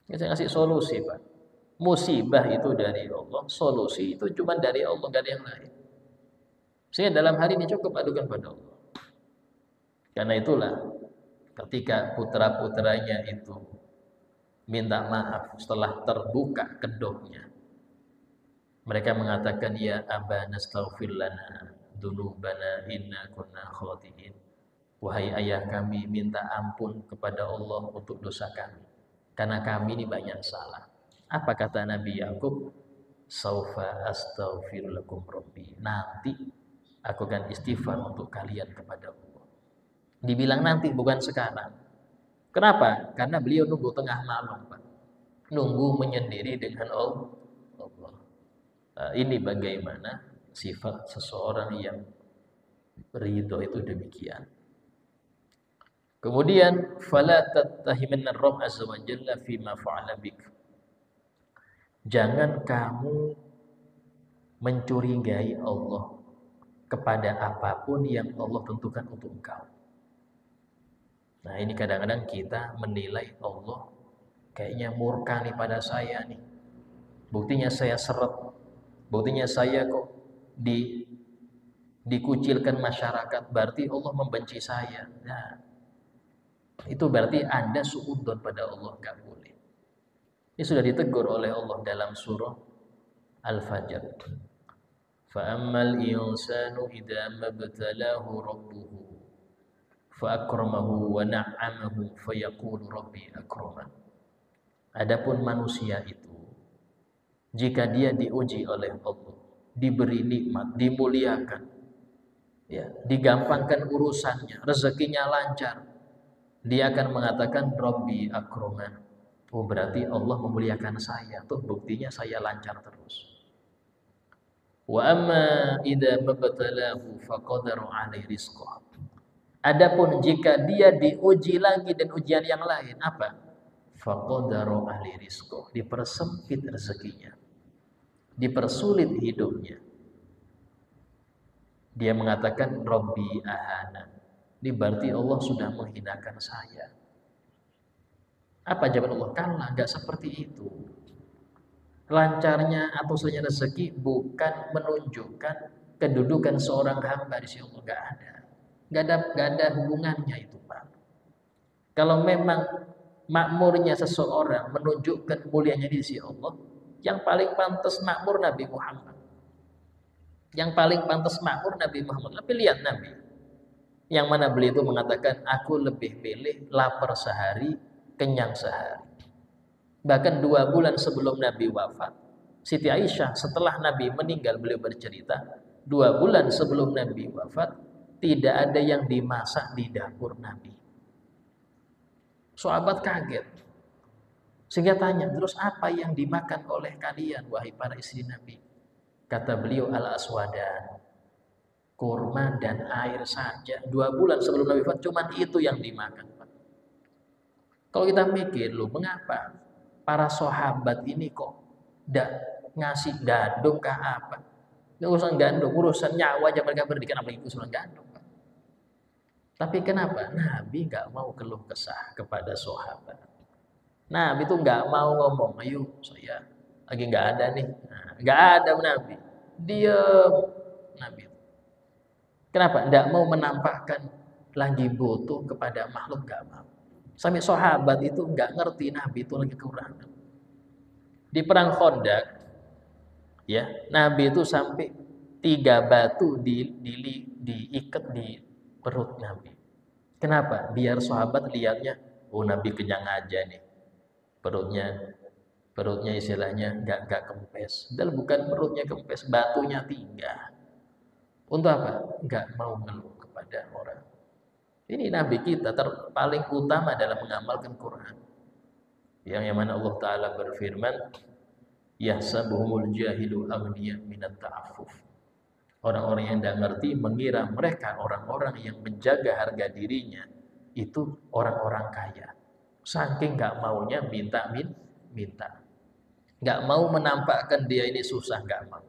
Gak bisa ngasih solusi, Pak. Musibah itu dari Allah, solusi itu cuma dari Allah, gak ada yang lain. Sehingga dalam hari ini cukup adukan pada Allah. Karena itulah ketika putra-putranya itu minta maaf setelah terbuka kedoknya, mereka mengatakan, ya abana astaghfir lana dzunubana inna kunna khati'in. Wahai ayah kami, minta ampun kepada Allah untuk dosa kami, karena kami ini banyak salah. Apa kata Nabi Yakub? Saufa astaghfir lakum rabbi. Nanti aku akan istighfar untuk kalian kepada Allah. Dibilang nanti, bukan sekarang. Kenapa? Karena beliau nunggu tengah malam, Pak. Nunggu menyendiri dengan Allah. Ini bagaimana sifat seseorang yang ridho itu demikian. Kemudian fala tattahimanna Rabb azza wa jalla fima fa'ala bik. Jangan kamu mencurigai Allah kepada apapun yang Allah tentukan untuk engkau. Nah, ini kadang-kadang kita menilai Allah kayaknya murka nih pada saya nih. Buktinya saya seret. Buktinya saya kok dikucilkan masyarakat, berarti Allah membenci saya. Nah, itu berarti Anda suudzon pada Allah, gak boleh. Ini sudah ditegur oleh Allah dalam surah Al-Fajr. Fa'ammal insanu idza mabtalahu rabbuhu fa'akramahu wa na'amahu fayaqulu rabbi akraman. Adapun manusia itu, jika dia diuji oleh Allah, diberi nikmat, dimuliakan, ya, digampangkan urusannya, rezekinya lancar, dia akan mengatakan Rabbi akraman. Oh, berarti Allah memuliakan saya. Tuh buktinya saya lancar terus. Wa amma idza mabtalahu faqadara 'alaihi rizqah. Adapun jika dia diuji lagi dan ujian yang lain, apa? Faqadara 'alaihi rizqah. Dipersempit rezekinya. Dipersulit hidupnya. Dia mengatakan Rabbi ahana. Ini berarti Allah sudah menghinakan saya. Apa jawaban Allah? Kalah, enggak seperti itu. Lancarnya atau sulitnya rezeki bukan menunjukkan kedudukan seorang hamba di sisi Allah, enggak ada. Enggak ada hubungannya itu, Pak. Kalau memang makmurnya seseorang menunjukkan mulianya di sisi Allah, yang paling pantas makmur Nabi Muhammad. Yang paling pantas makmur Nabi Muhammad. Tapi lihat Nabi, yang mana beliau itu mengatakan, aku lebih pilih lapar sehari, kenyang sehari. Bahkan 2 bulan sebelum Nabi wafat, Siti Aisyah setelah Nabi meninggal, beliau bercerita, 2 bulan sebelum Nabi wafat, tidak ada yang dimasak di dapur Nabi. Sahabat kaget. Sehingga tanya, terus apa yang dimakan oleh kalian, wahai para istri Nabi? Kata beliau, al-aswadan, kurma dan air saja. 2 bulan sebelum Nabi wafat cuman itu yang dimakan, Pak. Kalau kita mikir, loh mengapa para sahabat ini kok tidak ngasih gandum kah apa? Nggak urusan gandum, urusan nyawa aja mereka berikan, apalagi urusan gandum, Pak. Tapi kenapa Nabi nggak mau keluh kesah kepada sahabat? Nabi itu nggak mau ngomong, ayo saya lagi nggak ada nih. Nah, nggak ada Nabi. Diam Nabi. Kenapa? Nggak mau menampakkan lagi butuh kepada makhluk, nggak mau. Sampai sahabat itu nggak ngerti Nabi itu lagi kekurangan. Di perang Khandaq, ya Nabi itu sampai 3 batu diikat di perut Nabi. Kenapa? Biar sahabat lihatnya, oh Nabi kenyang aja nih, perutnya istilahnya nggak kempes. Dan bukan perutnya kempes, batunya 3. Untuk apa? Nggak mau ngeluh kepada orang. Ini Nabi kita paling utama dalam mengamalkan Quran. Yang mana Allah Ta'ala berfirman, yahsabuhumul jahilu aghniya minat ta'affuf. Orang-orang yang tidak ngerti mengira mereka orang-orang yang menjaga harga dirinya itu orang-orang kaya. Saking nggak maunya minta, nggak mau menampakkan dia ini susah, nggak mau.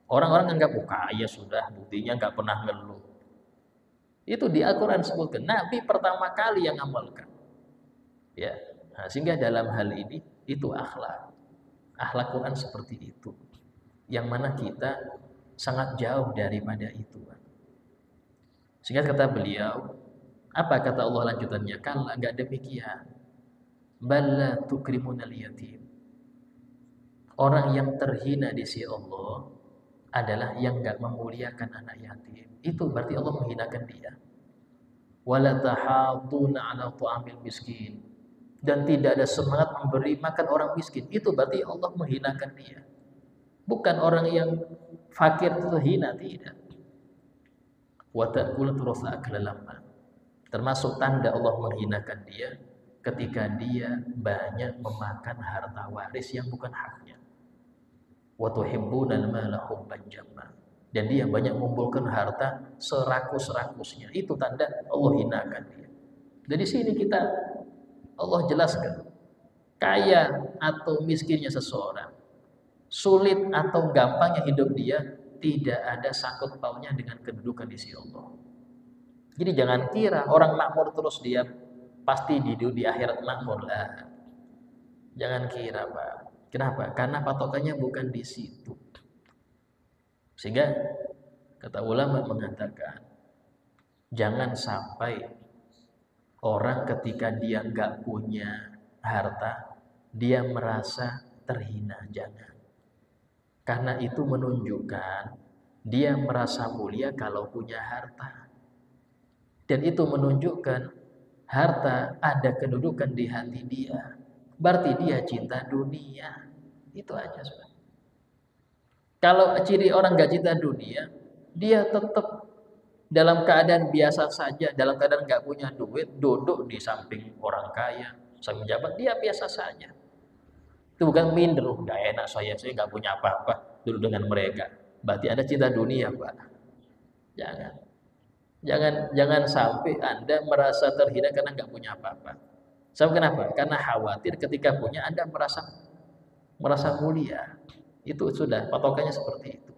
Orang-orang anggap kaya sudah, buktinya nggak pernah ngeluh. Itu di Al-Quran sebutkan. Nabi pertama kali yang amalkan. Ya, nah, sehingga dalam hal ini itu akhlak. Akhlak Quran seperti itu. Yang mana kita sangat jauh daripada itu. Sehingga kata beliau, apa kata Allah lanjutannya? Kalau enggak demikian, balla tukrimunal yatim. Orang yang terhina di sisi Allah adalah yang enggak memuliakan anak yatim. Itu berarti Allah menghinakan dia. Wala tahaduna 'ala ta'amil miskin. Dan tidak ada semangat memberi makan orang miskin. Itu berarti Allah menghinakan dia. Bukan orang yang fakir itu hina, tidak. Wa ta'kulu turasa akla lamma. Termasuk tanda Allah menghinakan dia ketika dia banyak memakan harta waris yang bukan haknya. Wa tuhibbunal mala hubban jamma. Dan dia banyak mengumpulkan harta serakus-rakusnya. Itu tanda Allah hinakan dia. Dari sini Allah jelaskan kaya atau miskinnya seseorang, sulit atau gampangnya hidup dia, tidak ada sangkut pautnya dengan kedudukan di sisi Allah. Jadi jangan kira orang makmur terus dia pasti di akhirat makmur lah. Jangan kira, Pak. Kenapa? Karena patokannya bukan di situ. Sehingga kata ulama mengatakan, jangan sampai orang ketika dia nggak punya harta, dia merasa terhina. Jangan. Karena itu menunjukkan dia merasa mulia kalau punya harta. Dan itu menunjukkan harta ada kedudukan di hati dia. Berarti dia cinta dunia. Itu aja sebenarnya. Kalau ciri orang gak cinta dunia, dia tetap dalam keadaan biasa saja, dalam keadaan gak punya duit, duduk di samping orang kaya, samping jabat, dia biasa saja. Itu bukan minder, gak enak saya gak punya apa-apa, duduk dengan mereka. Berarti Anda cinta dunia, Pak. Jangan sampai Anda merasa terhina karena gak punya apa-apa. Sebab kenapa? Karena khawatir ketika punya Anda merasa mulia. Itu sudah patokannya seperti itu.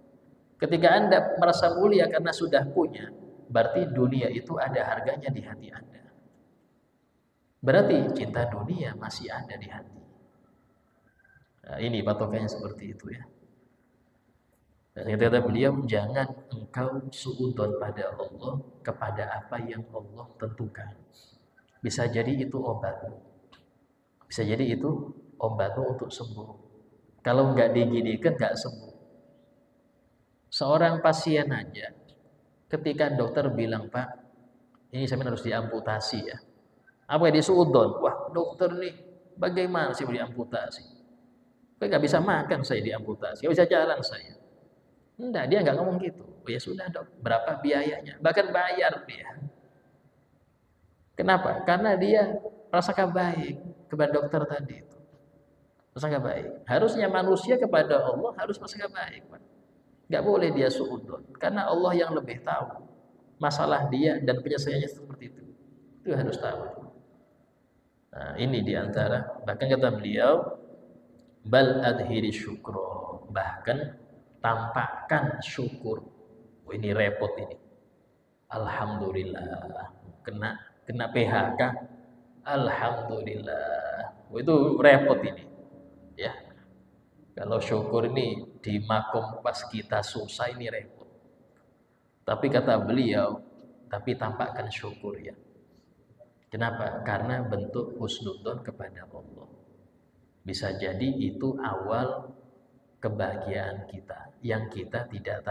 Ketika Anda merasa mulia karena sudah punya, berarti dunia itu ada harganya di hati Anda. Berarti cinta dunia masih ada di hati. Nah, ini patokannya seperti itu ya. Dan kata beliau, jangan engkau suudzon pada Allah kepada apa yang Allah tentukan. Bisa jadi itu obatmu. Bisa jadi itu obatmu untuk sembuh. Kalau nggak diginikan nggak sembuh. Seorang pasien aja, ketika dokter bilang, Pak, ini saya harus diamputasi ya. Apa dia suudzon? Wah, dokter nih, bagaimana sih mau diamputasi? Kok nggak bisa makan saya diamputasi, nggak bisa jalan saya. Enggak, dia nggak ngomong gitu. Oh ya sudah dok, berapa biayanya? Bahkan bayar dia. Kenapa? Karena dia rasakan baik kepada dokter tadi itu. Prasangka baik. Harusnya manusia kepada Allah harus prasangka baik, Pak. Nggak boleh dia suudzon, karena Allah yang lebih tahu masalah dia dan penyelesaiannya seperti itu. Itu harus tahu. Nah, ini diantara, bahkan kata beliau, bal adhiri syukro, bahkan tampakkan syukur. Oh, ini repot ini. Alhamdulillah, kena PHK. Alhamdulillah, oh, itu repot ini. Ya, kalau syukur ini di makom pas kita susah ini repot. Tapi kata beliau, tapi tampakkan syukur ya. Kenapa? Karena bentuk husnudzon kepada Allah. Bisa jadi itu awal kebahagiaan kita yang kita tidak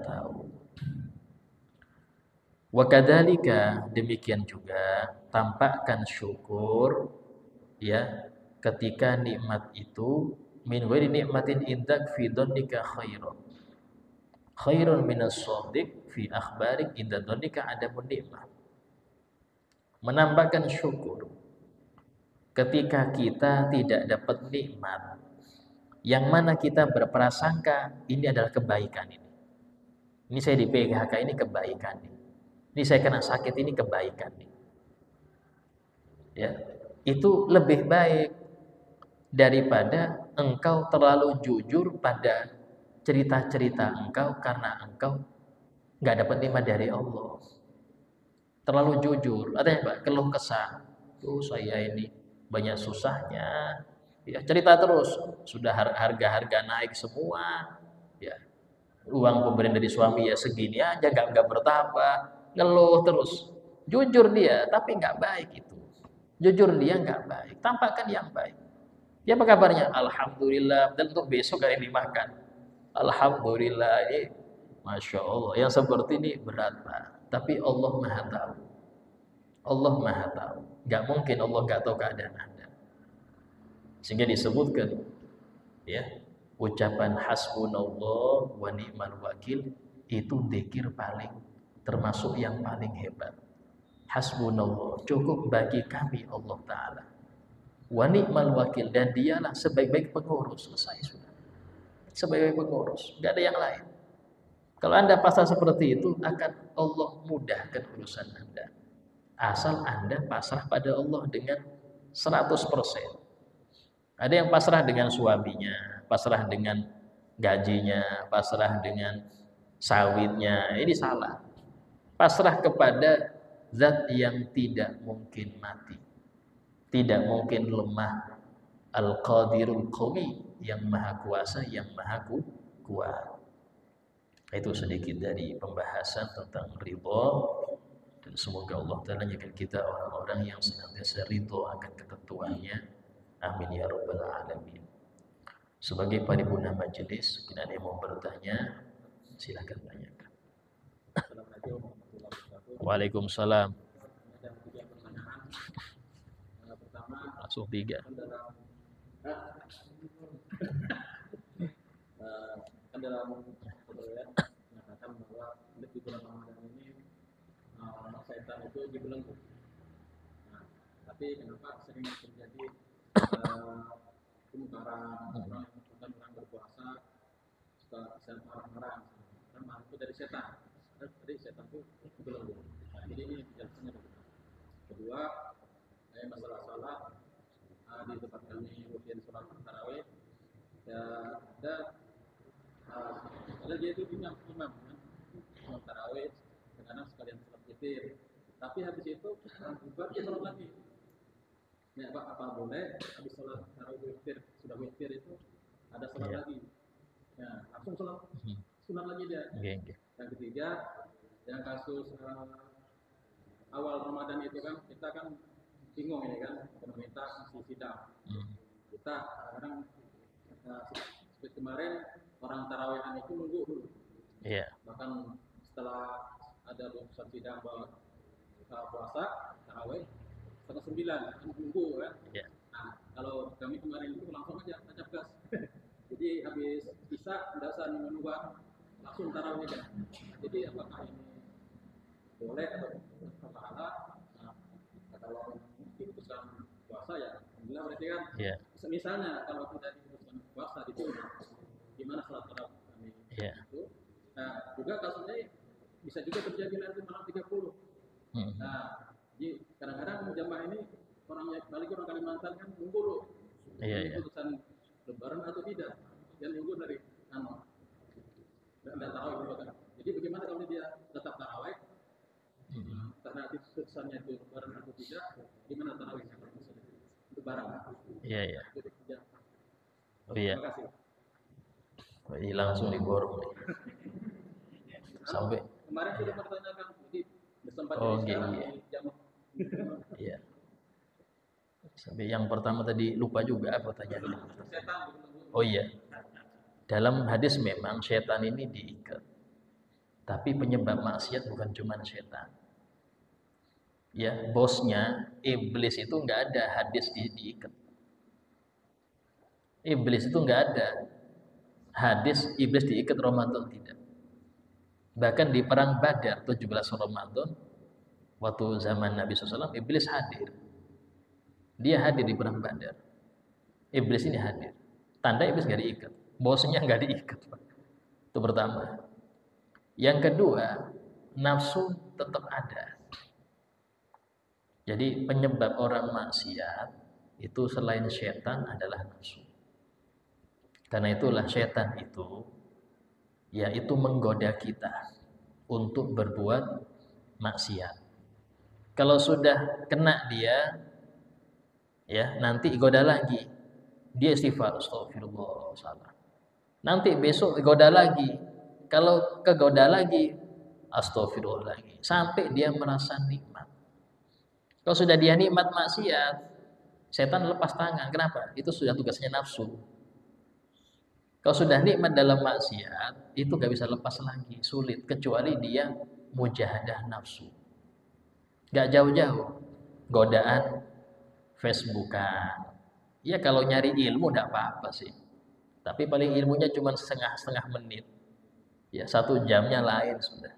tahu. Wa kadzalika, demikian juga tampakkan syukur ya ketika nikmat itu min ghairi nikmatin indak fi dhannika khairun minas shadiq fi akhbarik inda dhannika adamun nikmah. Menambahkan syukur ketika kita tidak dapat nikmat yang mana kita berprasangka ini adalah kebaikan ini. Ini saya di PHK ini kebaikan ini. Ini saya kena sakit ini kebaikan ini. Ya, itu lebih baik daripada engkau terlalu jujur pada cerita-cerita engkau karena engkau nggak dapat nikmat dari Allah. Terlalu jujur, artinya apa? Keluh kesah. Tuh saya ini banyak susahnya. Ya, cerita terus. Sudah harga-harga naik semua. Ya, uang pemberian dari suami ya segini aja, nggak bertambah. Ngeluh terus. Jujur dia, tapi nggak baik itu. Jujur dia nggak baik. Tampakkan yang baik. Ya apa kabarnya? Alhamdulillah. Dan untuk besok hari dimakan. Alhamdulillah. Ini Masya Allah. Yang seperti ini berat Pak. Tapi Allah Maha Tahu. Allah Maha Tahu. Gak mungkin Allah gak tahu keadaan Anda. Sehingga disebutkan ya, ucapan hasbunallah wa ni'mal wakil itu dzikir paling termasuk yang paling hebat. Hasbunallah, cukup bagi kami Allah Ta'ala. Wa ni'mal wakil, dan dialah sebaik-baik pengurus. Selesai sudah. Sebaik-baik pengurus, gak ada yang lain. Kalau Anda pasrah seperti itu, akan Allah mudahkan urusan Anda. Asal Anda pasrah pada Allah dengan 100%. Ada yang pasrah dengan suaminya, pasrah dengan gajinya, pasrah dengan sawitnya. Ini salah. Pasrah kepada zat yang tidak mungkin mati, tidak mungkin lemah, Al-Qadirul Qawi, yang maha kuasa, yang maha kuat. Itu sedikit dari pembahasan tentang ridho, dan semoga Allah Ta'ala menjadikan kita orang-orang yang senantiasa ridho akan ketentuannya. Amin ya rabbal alamin. Sebagai paripurna majelis, mungkin ada yang mau bertanya, silakan tanyakan. Waalaikumsalam. Langsung 3. Kan dalam riwayat mengatakan bahwa di bulan Ramadan ini setan itu dibelenggu. Nah, tapi kenapa sering terjadi kemungkaran orang berpuasa suka marah-marah karena itu dari setan. Dari setan itu dibelenggu. Nah, jadi ini penjelasannya benar. Kedua, masalah salat di tempat kami rutin sholat tarawih ya ada dia itu imam kan tarawih kadang sekalian sholat witir, tapi habis itu bubar dia sholat lagi. Ya Pak, apa boleh habis sholat tarawih witir sudah witir itu ada sholat lagi? Ya langsung sholat sunat lagi dia. Yang ketiga, yang kasus awal Ramadan itu kan kita kan bingung ya kan, pemerintah masih sidang. Kita kadang seperti kemarin orang tarawehan itu nunggu dulu. Bahkan setelah ada putusan sidang bahwa puasa tarawih 8:30 nunggu kan. Nah, kalau kami kemarin itu langsung aja tancap gas. Jadi habis isya tidak usah nunggu langsung tarawih aja. Jadi apakah ini boleh atau pahala? Kalau diputuskan puasa ya alhamdulillah, berarti kan misalnya kalau kita diputuskan puasa ditunda, gimana salat tarawih kami? kasusnya bisa juga terjadi nanti malam 30. Nah, jadi kadang-kadang jamaah ini balik orang Kalimantan kan nunggu loh. Iya. Putusan lebaran atau tidak. Dan nunggu dari dan tarawih gitu kan. Jadi bagaimana kalau dia tetap tarawih? Karena putusannya itu lebaran atau tidak, gimana tarawihnya? Lebaran. Iya. Ya. Oh iya. Terima kasih. Ini langsung digorong nih. Sampai Kemarin sudah pertanyakan, jadi bersempat sekarang di jam. Iya. Sampai yang pertama tadi lupa juga apa pertanyaannya. Oh iya. Dalam hadis memang setan ini diikat. Tapi penyebab maksiat bukan cuma setan. Ya, bosnya iblis itu nggak ada hadis diikat. Iblis itu nggak ada hadis iblis diikat Ramadan, tidak. Bahkan di perang Badar 17 Ramadan waktu zaman Nabi SAW, iblis hadir. Dia hadir di perang Badar. Iblis ini hadir. Tanda iblis nggak diikat, bosnya nggak diikat. Itu pertama. Yang kedua, nafsu tetap ada. Jadi penyebab orang maksiat itu selain setan adalah nafsu. Karena itulah setan itu yaitu menggoda kita untuk berbuat maksiat. Kalau sudah kena dia, ya nanti goda lagi, dia istighfar, astagfirullah, salah. Nanti besok goda lagi, kalau kegoda lagi, astagfirullah lagi, sampai dia merasa nikmat. Kalau sudah dia nikmat maksiat, setan lepas tangan. Kenapa? Itu sudah tugasnya nafsu. Kalau sudah nikmat dalam maksiat, itu gak bisa lepas lagi, sulit. Kecuali dia mujahadah nafsu. Gak jauh-jauh. Godaan Facebookan. Ya kalau nyari ilmu gak apa-apa sih. Tapi paling ilmunya cuma setengah menit. Ya 1 jamnya lain sudah.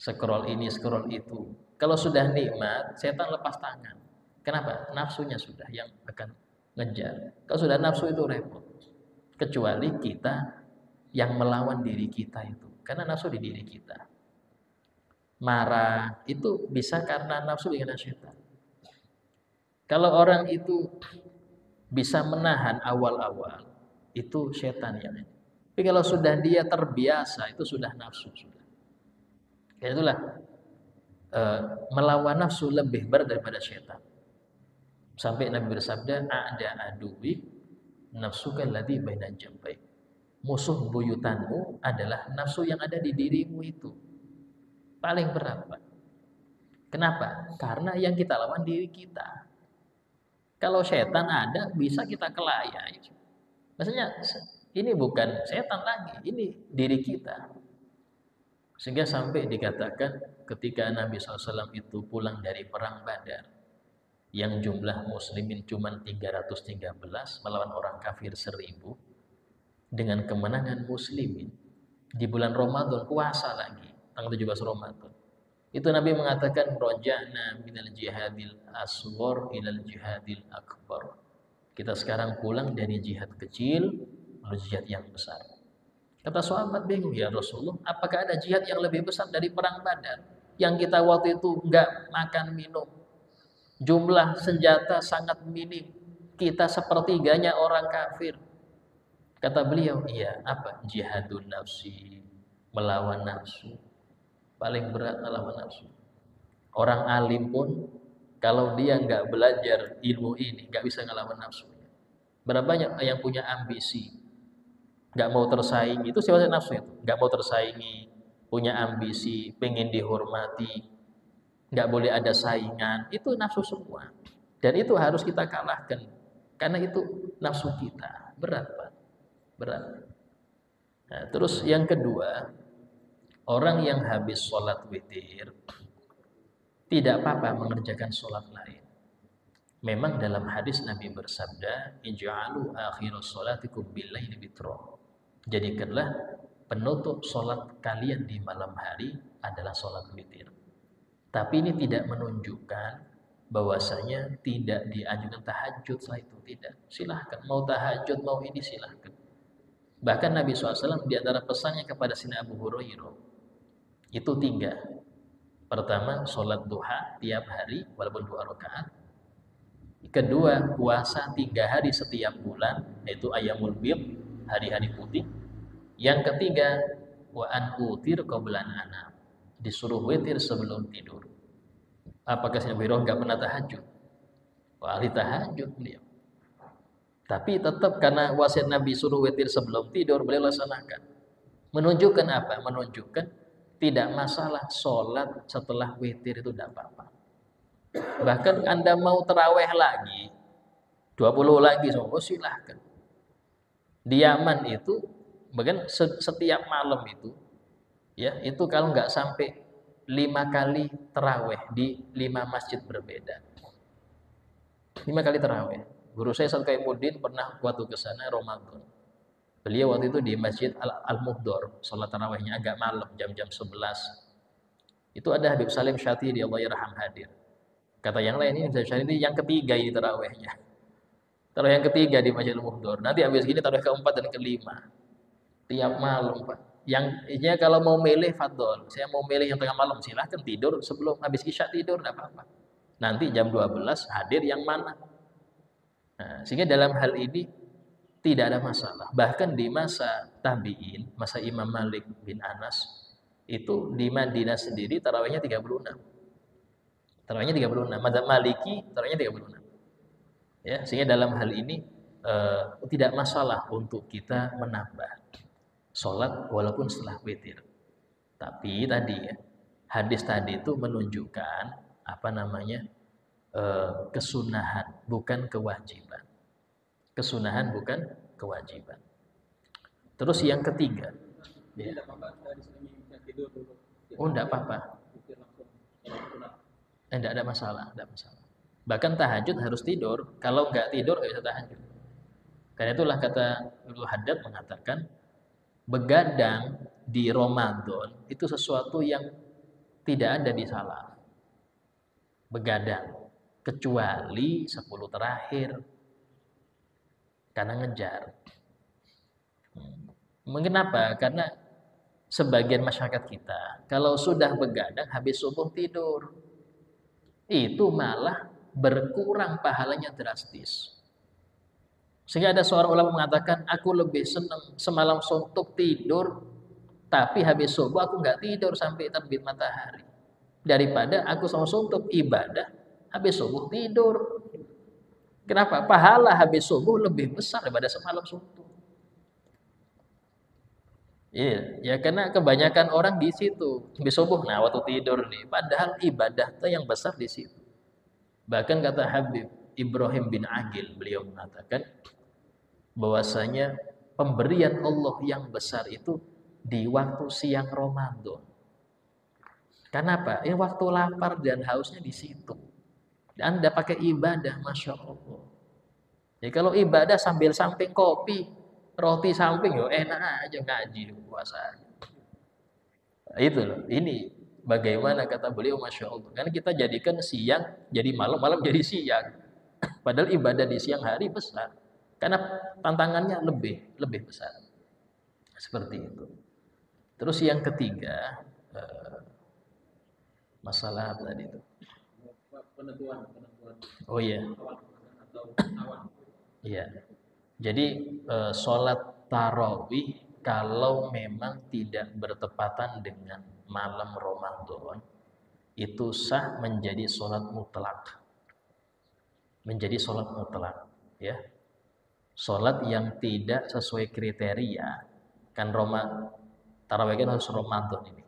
Scroll ini, scroll itu. Kalau sudah nikmat, setan lepas tangan. Kenapa? Nafsunya sudah yang akan ngejar. Kalau sudah nafsu itu repot. Kecuali kita yang melawan diri kita itu. Karena nafsu di diri kita. Marah itu bisa karena nafsu dengan setan. Kalau orang itu bisa menahan awal-awal, itu setan yang ini. Tapi kalau sudah dia terbiasa, itu sudah nafsu sudah. Ya itulah melawan nafsu lebih berat daripada setan. Sampai Nabi bersabda, "A'da aduwi nafsuka alladzi baina jambai." Musuh buyutanmu adalah nafsu yang ada di dirimu itu. Paling berat, Pak. Kenapa? Karena yang kita lawan diri kita. Kalau setan ada, bisa kita kelayai. Maksudnya ini bukan setan lagi, ini diri kita. Sehingga sampai dikatakan ketika Nabi SAW itu pulang dari perang Badar, yang jumlah muslimin cuma 313 melawan orang kafir 1000, dengan kemenangan muslimin di bulan Ramadan, puasa lagi tanggal 17 Ramadan, itu Nabi mengatakan roja'na minal jihadil asghar ilal jihadil akbar. Kita sekarang pulang dari jihad kecil menuju jihad yang besar. Kata sahabat bingung, ya Rasulullah, apakah ada jihad yang lebih besar dari perang Badar yang kita waktu itu enggak makan minum, jumlah senjata sangat minim, kita sepertiganya orang kafir? Kata beliau, iya, apa? Jihadun nafsi, melawan nafsu. Paling berat melawan nafsu. Orang alim pun kalau dia nggak belajar ilmu ini, nggak bisa ngelawan nafsunya. Berapa banyak yang punya ambisi, nggak mau tersaingi, itu sifatnya nafsu itu. Nggak mau tersaingi, punya ambisi, pengen dihormati, nggak boleh ada saingan, itu nafsu semua. Dan itu harus kita kalahkan, karena itu nafsu kita. Berat, Pak. Berat. Nah, terus yang kedua, orang yang habis sholat witir tidak apa-apa mengerjakan sholat lain. Memang dalam hadis Nabi bersabda, ij'alu akhirus sholatikum billaili witra. Jadikanlah penutup sholat kalian di malam hari adalah sholat witir. Tapi ini tidak menunjukkan bahwasanya tidak dianjurkan tahajud setelah itu, tidak. Silahkan, mau tahajud, mau ini silahkan. Bahkan Nabi SAW di antara pesannya kepada Sina Abu Hurairah, Itu 3. Pertama, sholat duha tiap hari walaupun 2 rakaat. Kedua, puasa 3 hari setiap bulan, yaitu ayyamul bid, hari-hari putih. Yang ketiga, wa an utir qabla anam, disuruh witir sebelum tidur. Apakah Sayyidina Abu Hurairah enggak pernah tahajud? Wah, ahli tahajud beliau. Tapi tetap karena wasiat Nabi suruh witir sebelum tidur, beliau laksanakan. Menunjukkan apa? Menunjukkan tidak masalah sholat setelah witir itu tidak apa-apa. Bahkan Anda mau terawih lagi 20 lagi, oh silahkan. Di Yaman itu bahkan setiap malam itu ya, itu kalau nggak sampai 5 kali terawih di 5 masjid berbeda. 5 kali terawih. Guru saya Ustaz Kaimuddin pernah waktu ke sana Ramadan. Beliau waktu itu di Masjid Al-Muhdor, sholat tarawihnya agak malam, jam-jam 11. Itu ada Habib Salim Syatiri, Allah yarham, hadir. Kata yang lain, ini Habib Salim ini yang ketiga ini tarawihnya. Tarawih yang ketiga di Masjid Al-Muhdor. Nanti habis gini tarawih keempat dan kelima. Tiap malam, Pak. Yang kalau mau milih fadol, saya mau milih yang tengah malam, silahkan tidur sebelum habis isya tidur, enggak apa-apa. Nanti jam 12 hadir yang mana. Nah, sehingga dalam hal ini tidak ada masalah. Bahkan di masa tabi'in, masa Imam Malik bin Anas, itu di Madinah sendiri tarawihnya 36. Tarawihnya 36. Madzhab Maliki tarawihnya 36. Ya, sehingga dalam hal ini tidak masalah untuk kita menambah sholat walaupun setelah witir. Tapi tadi ya, hadis tadi itu menunjukkan kesunahan bukan kewajiban. Kesunahan bukan kewajiban. Terus yang ketiga, ya. Oh, enggak apa-apa. Enggak ada masalah, enggak masalah. Bahkan tahajud harus tidur. Kalau enggak tidur enggak bisa tahajud. Karena itulah kata Ibnu Haddad mengatakan begadang di Ramadan itu sesuatu yang tidak ada di salaf. Begadang kecuali 10 terakhir karena ngejar. Mengapa? Karena sebagian masyarakat kita kalau sudah begadang habis subuh tidur, itu malah berkurang pahalanya drastis. Sehingga ada seorang ulama mengatakan, aku lebih senang semalam suntuk tidur, tapi habis subuh aku nggak tidur sampai terbit matahari, daripada aku sama suntuk ibadah habis subuh tidur. Kenapa? Pahala habis subuh lebih besar daripada semalam suntuk. Iya, ya karena kebanyakan orang di situ habis subuh, nah waktu tidur nih. Padahal ibadah itu yang besar di situ. Bahkan kata Habib Ibrahim bin Agil, beliau mengatakan bahwasanya pemberian Allah yang besar itu di waktu siang Ramadan. Kenapa? Ini waktu lapar dan hausnya di situ. Dan Anda pakai ibadah, Masya Allah. Jadi kalau ibadah sambil samping kopi, roti samping, yo enak aja ngaji puasa. Itu loh. Ini bagaimana kata beliau, Masya Allah. Karena kita jadikan siang jadi malam, malam jadi siang. Padahal ibadah di siang hari besar. Karena tantangannya lebih besar. Seperti itu. Terus yang ketiga, masalah apa tadi itu? Penentuan. Oh iya. Iya. Jadi sholat tarawih kalau memang tidak bertepatan dengan malam Ramadan, itu sah menjadi sholat mutlak. Menjadi sholat mutlak, ya. Sholat yang tidak sesuai kriteria, kan tarawih kan harus Ramadan ini.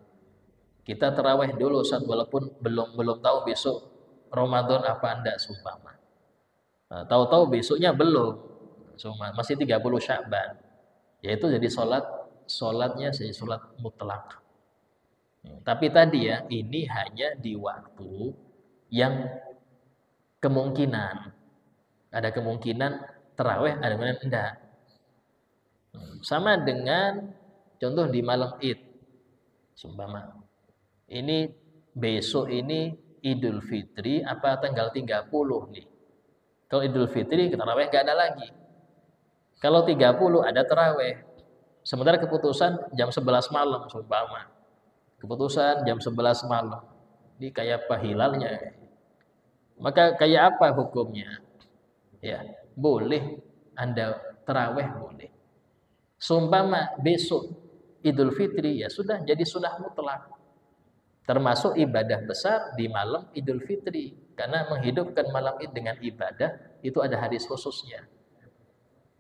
Kita tarawih dulu saat walaupun belum tahu besok Ramadan apa enggak seumpama. Nah, tahu-tahu besoknya belum, masih 30 Sya'ban. Yaitu jadi sholatnya jadi sholat mutlak. Tapi tadi ya, ini hanya di waktu yang kemungkinan ada kemungkinan tarawih, ada kemungkinan enggak. Sama dengan contoh di malam Id. Seumpama ini besok ini Idul Fitri apa tanggal 30 nih. Kalau Idul Fitri tarawih enggak ada lagi. Kalau 30 ada tarawih. Sementara keputusan jam 11 malam seumpama. keputusan jam 11 malam. Ini kayak apa hilalnya? Maka kayak apa hukumnya? Ya, boleh Anda terawih boleh. Seumpama besok Idul Fitri ya sudah jadi sunnah mutlak. Termasuk ibadah besar di malam Idul Fitri karena menghidupkan malam itu dengan ibadah itu ada hadis khususnya.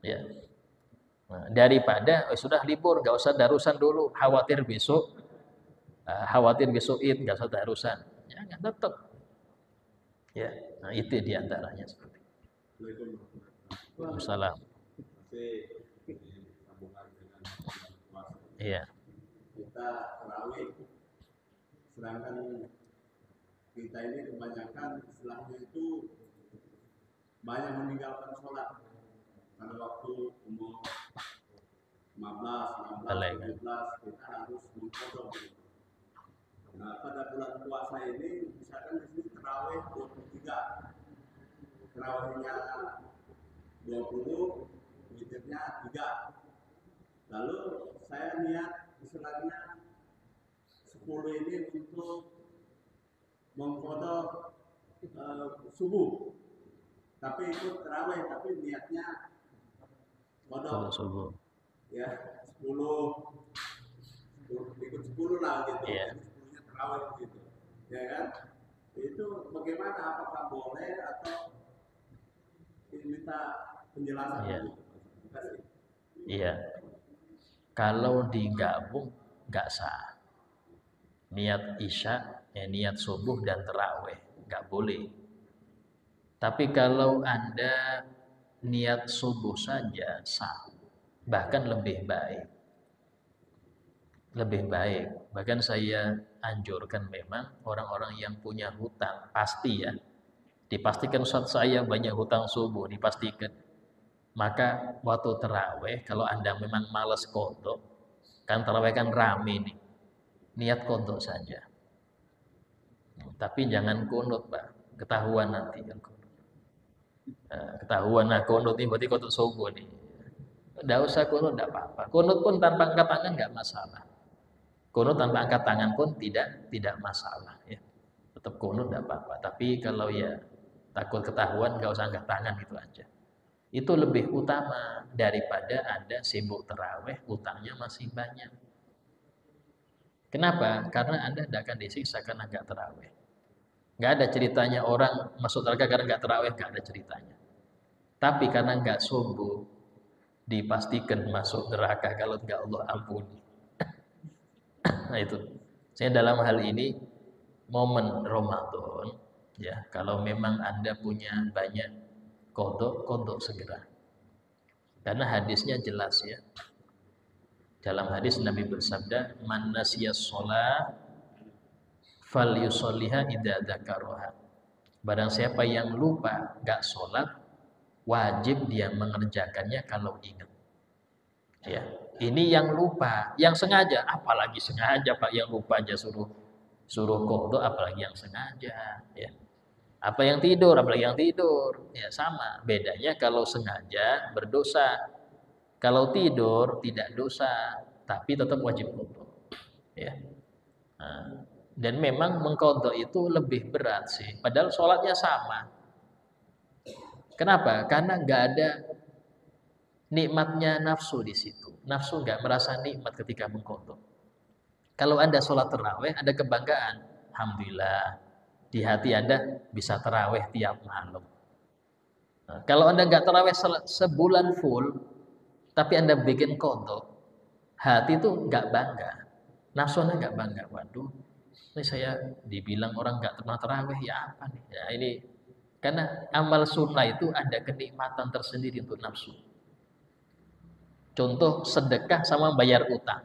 Ya. Nah, daripada sudah libur nggak usah darusan dulu khawatir besok Id nggak usah darusan. Jangan tetap. Ya, nah itu diantaranya seperti itu. Waalaikumsalam. Iya. Kita terawih, sedangkan kita ini kebanyakan istilahnya itu banyak meninggalkan sholat pada waktu umur 15, 16, 17 kita harus mengkodok. Nah, pada bulan puasa ini misalkan di sini terawih 23, terawihnya 20, witirnya 3. Lalu saya niat istilahnya 10 ini untuk mengkodok subuh, tapi itu terawih, tapi niatnya kodok Subuh. ya 10 ikut 10 lah gitu. Yeah. 10-nya terawih gitu, ya kan? Itu bagaimana? Apakah boleh atau minta penjelasan? Yeah. Gitu? Iya. Kalau digabung nggak sah. Niat isya, niat subuh dan terawih nggak boleh. Tapi kalau Anda niat subuh saja sah, bahkan lebih baik. Lebih baik. Bahkan saya anjurkan memang orang-orang yang punya hutang pasti ya, dipastikan saat saya banyak hutang subuh, dipastikan. Maka waktu terawih kalau Anda memang malas qodho, kan terawih kan rame nih, niat qodho saja. Tapi jangan kunut Pak, ketahuan nanti kan kunut. Ketahuan kunut ini berarti qodho subuh nih. Tidak usah kunut, tidak apa-apa. Kunut pun tanpa angkat tangan nggak masalah. Kunut tanpa angkat tangan pun tidak masalah ya. Tetap kunut tidak apa-apa. Tapi kalau ya takut ketahuan nggak usah angkat tangan gitu aja. Itu lebih utama daripada Anda sibuk terawih, utangnya masih banyak. Kenapa? Karena Anda tidak akan disiksa karena nggak terawih. Nggak ada ceritanya orang masuk neraka karena nggak terawih, nggak ada ceritanya. Tapi karena nggak subuh, dipastikan masuk neraka kalau nggak Allah ampuni. Nah itu. Saya dalam hal ini momen Ramadan, ya kalau memang Anda punya banyak kodok segera. Karena hadisnya jelas ya. Dalam hadis Nabi bersabda, "Man nasiyas shalah falyusolliha idza dzakaraha." Barang siapa yang lupa enggak sholat, wajib dia mengerjakannya kalau ingat. Ya. Ini yang lupa, yang sengaja, apalagi sengaja Pak, yang lupa aja suruh kodok, apalagi yang sengaja, ya. Apa yang tidur, apalagi yang tidur, ya sama. Bedanya kalau sengaja berdosa, kalau tidur tidak dosa, tapi tetap wajib qodho. Ya. Nah, dan memang mengqodho itu lebih berat sih, padahal sholatnya sama. Kenapa? Karena nggak ada nikmatnya nafsu di situ. Nafsu nggak merasa nikmat ketika mengqodho. Kalau Anda sholat tarawih, ada kebanggaan, alhamdulillah. Di hati Anda bisa terawih tiap malam. Nah, kalau Anda nggak terawih sebulan full, tapi Anda bikin qodho, hati itu nggak bangga. Nafsu Anda nggak bangga. Waduh, ini saya dibilang orang nggak pernah terawih, ya apa nih? Ya ini karena amal sunnah itu ada kenikmatan tersendiri untuk nafsu. Contoh sedekah sama bayar utang.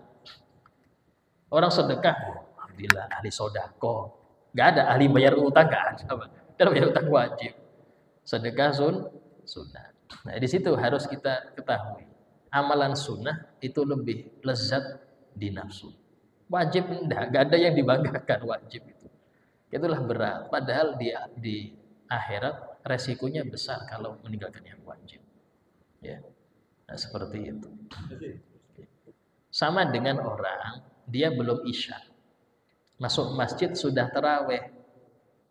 Orang sedekah, alhamdulillah ahli sodako. Gak ada ahli bayar utang, gak ada. Kalau bayar utang wajib. Sedekah sunnah. Nah di situ harus kita ketahui. Amalan sunnah itu lebih lezat di nafsu. Wajib enggak, gak ada yang dibanggakan wajib itu. Itulah berat. Padahal di akhirat resikonya besar kalau meninggalkan yang wajib. Ya. Nah seperti itu. Sama dengan orang dia belum isya. masuk masjid sudah taraweh.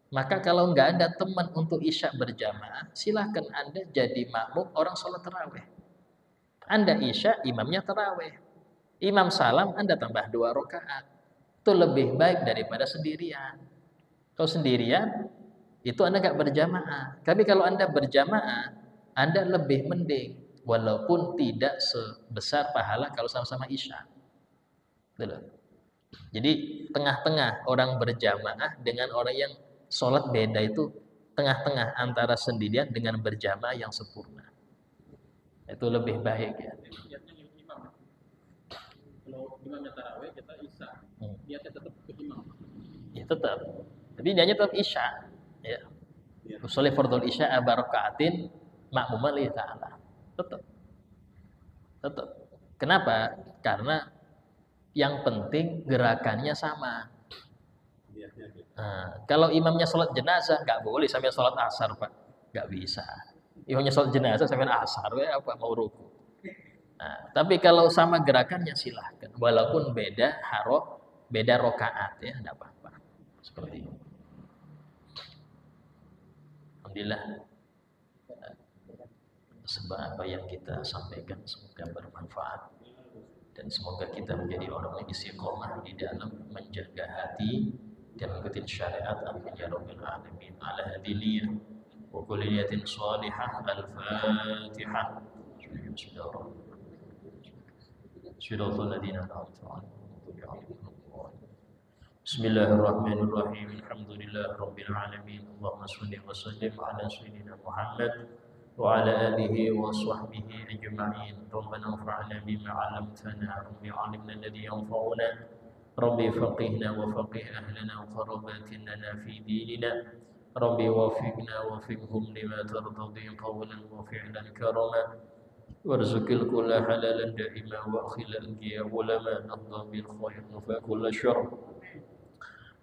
Maka kalau nggak ada teman untuk isya berjamaah, silahkan Anda jadi makmum orang sholat taraweh. Anda isya, imamnya taraweh. Imam salam, Anda tambah 2 rakaat. Itu lebih baik daripada sendirian. Kalau sendirian, itu Anda nggak berjamaah. Tapi kalau Anda berjamaah, Anda lebih mending. Walaupun tidak sebesar pahala kalau sama-sama isya. Jadi tengah-tengah orang berjamaah dengan orang yang sholat beda itu tengah-tengah antara sendirian dengan berjamaah yang sempurna. Itu lebih baik ya. Niatnya imam. Kalau imamnya taraweh kita isya. Niatnya tetap ke imam. Ya tetap. Tapi niatnya tetap isya. Ya. Usolli fardhul isya abarakaatin makmuman lillahi ta'ala. Tetap. Tetap. Kenapa? Karena yang penting gerakannya sama. Nah, kalau imamnya sholat jenazah nggak boleh sampai sholat asar Pak, nggak bisa. Imamnya sholat jenazah sampai asar, ya apa mau ruku. Nah, tapi kalau sama gerakannya silahkan, walaupun beda beda rokaat ya, nggak apa-apa. Seperti itu. Alhamdulillah. Sebab apa yang kita sampaikan semoga bermanfaat dan semoga kita menjadi orang yang istiqomah di dalam menjaga hati dan mengikuti syariat. Amin ya rabbal alamin. Ala hadiliyah wa kulli niyatin salihah. Al-Fatihah. Bismillahirrahmanirrahim. Alhamdulillah rabbil alamin. Allahumma shalli wa sallim ala sayyidina Muhammad wa ala alihi wa sahbihi ajma'in. Rabbana anfa'na bima 'allamtana wa 'allimna alladhi yanfa'una. ربي فقهنا وفقه أهلنا وقرباتنا في ديننا ربي وفقنا وفقهم لما ترتضي قولا وفعلا كرما وارزق الكل حلالا دائما وأخلا يا علماء نهضى بالخير وفكل شر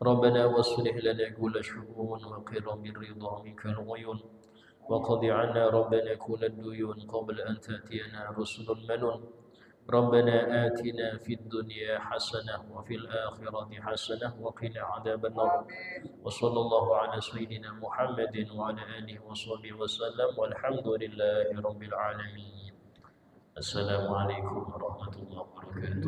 ربنا واصلح لنا كل شؤون وقر بالرضا منك العيون وقض عنا ربنا كل الديون قبل أن تأتينا رسل المنون ربنا آتنا في الدنيا حسنة وفي الآخرة حسنة وقنا عذاب النار وصلى الله على سيدنا محمد وعلى آله وصحبه وسلم والحمد لله رب العالمين. السلام عليكم ورحمة الله وبركاته.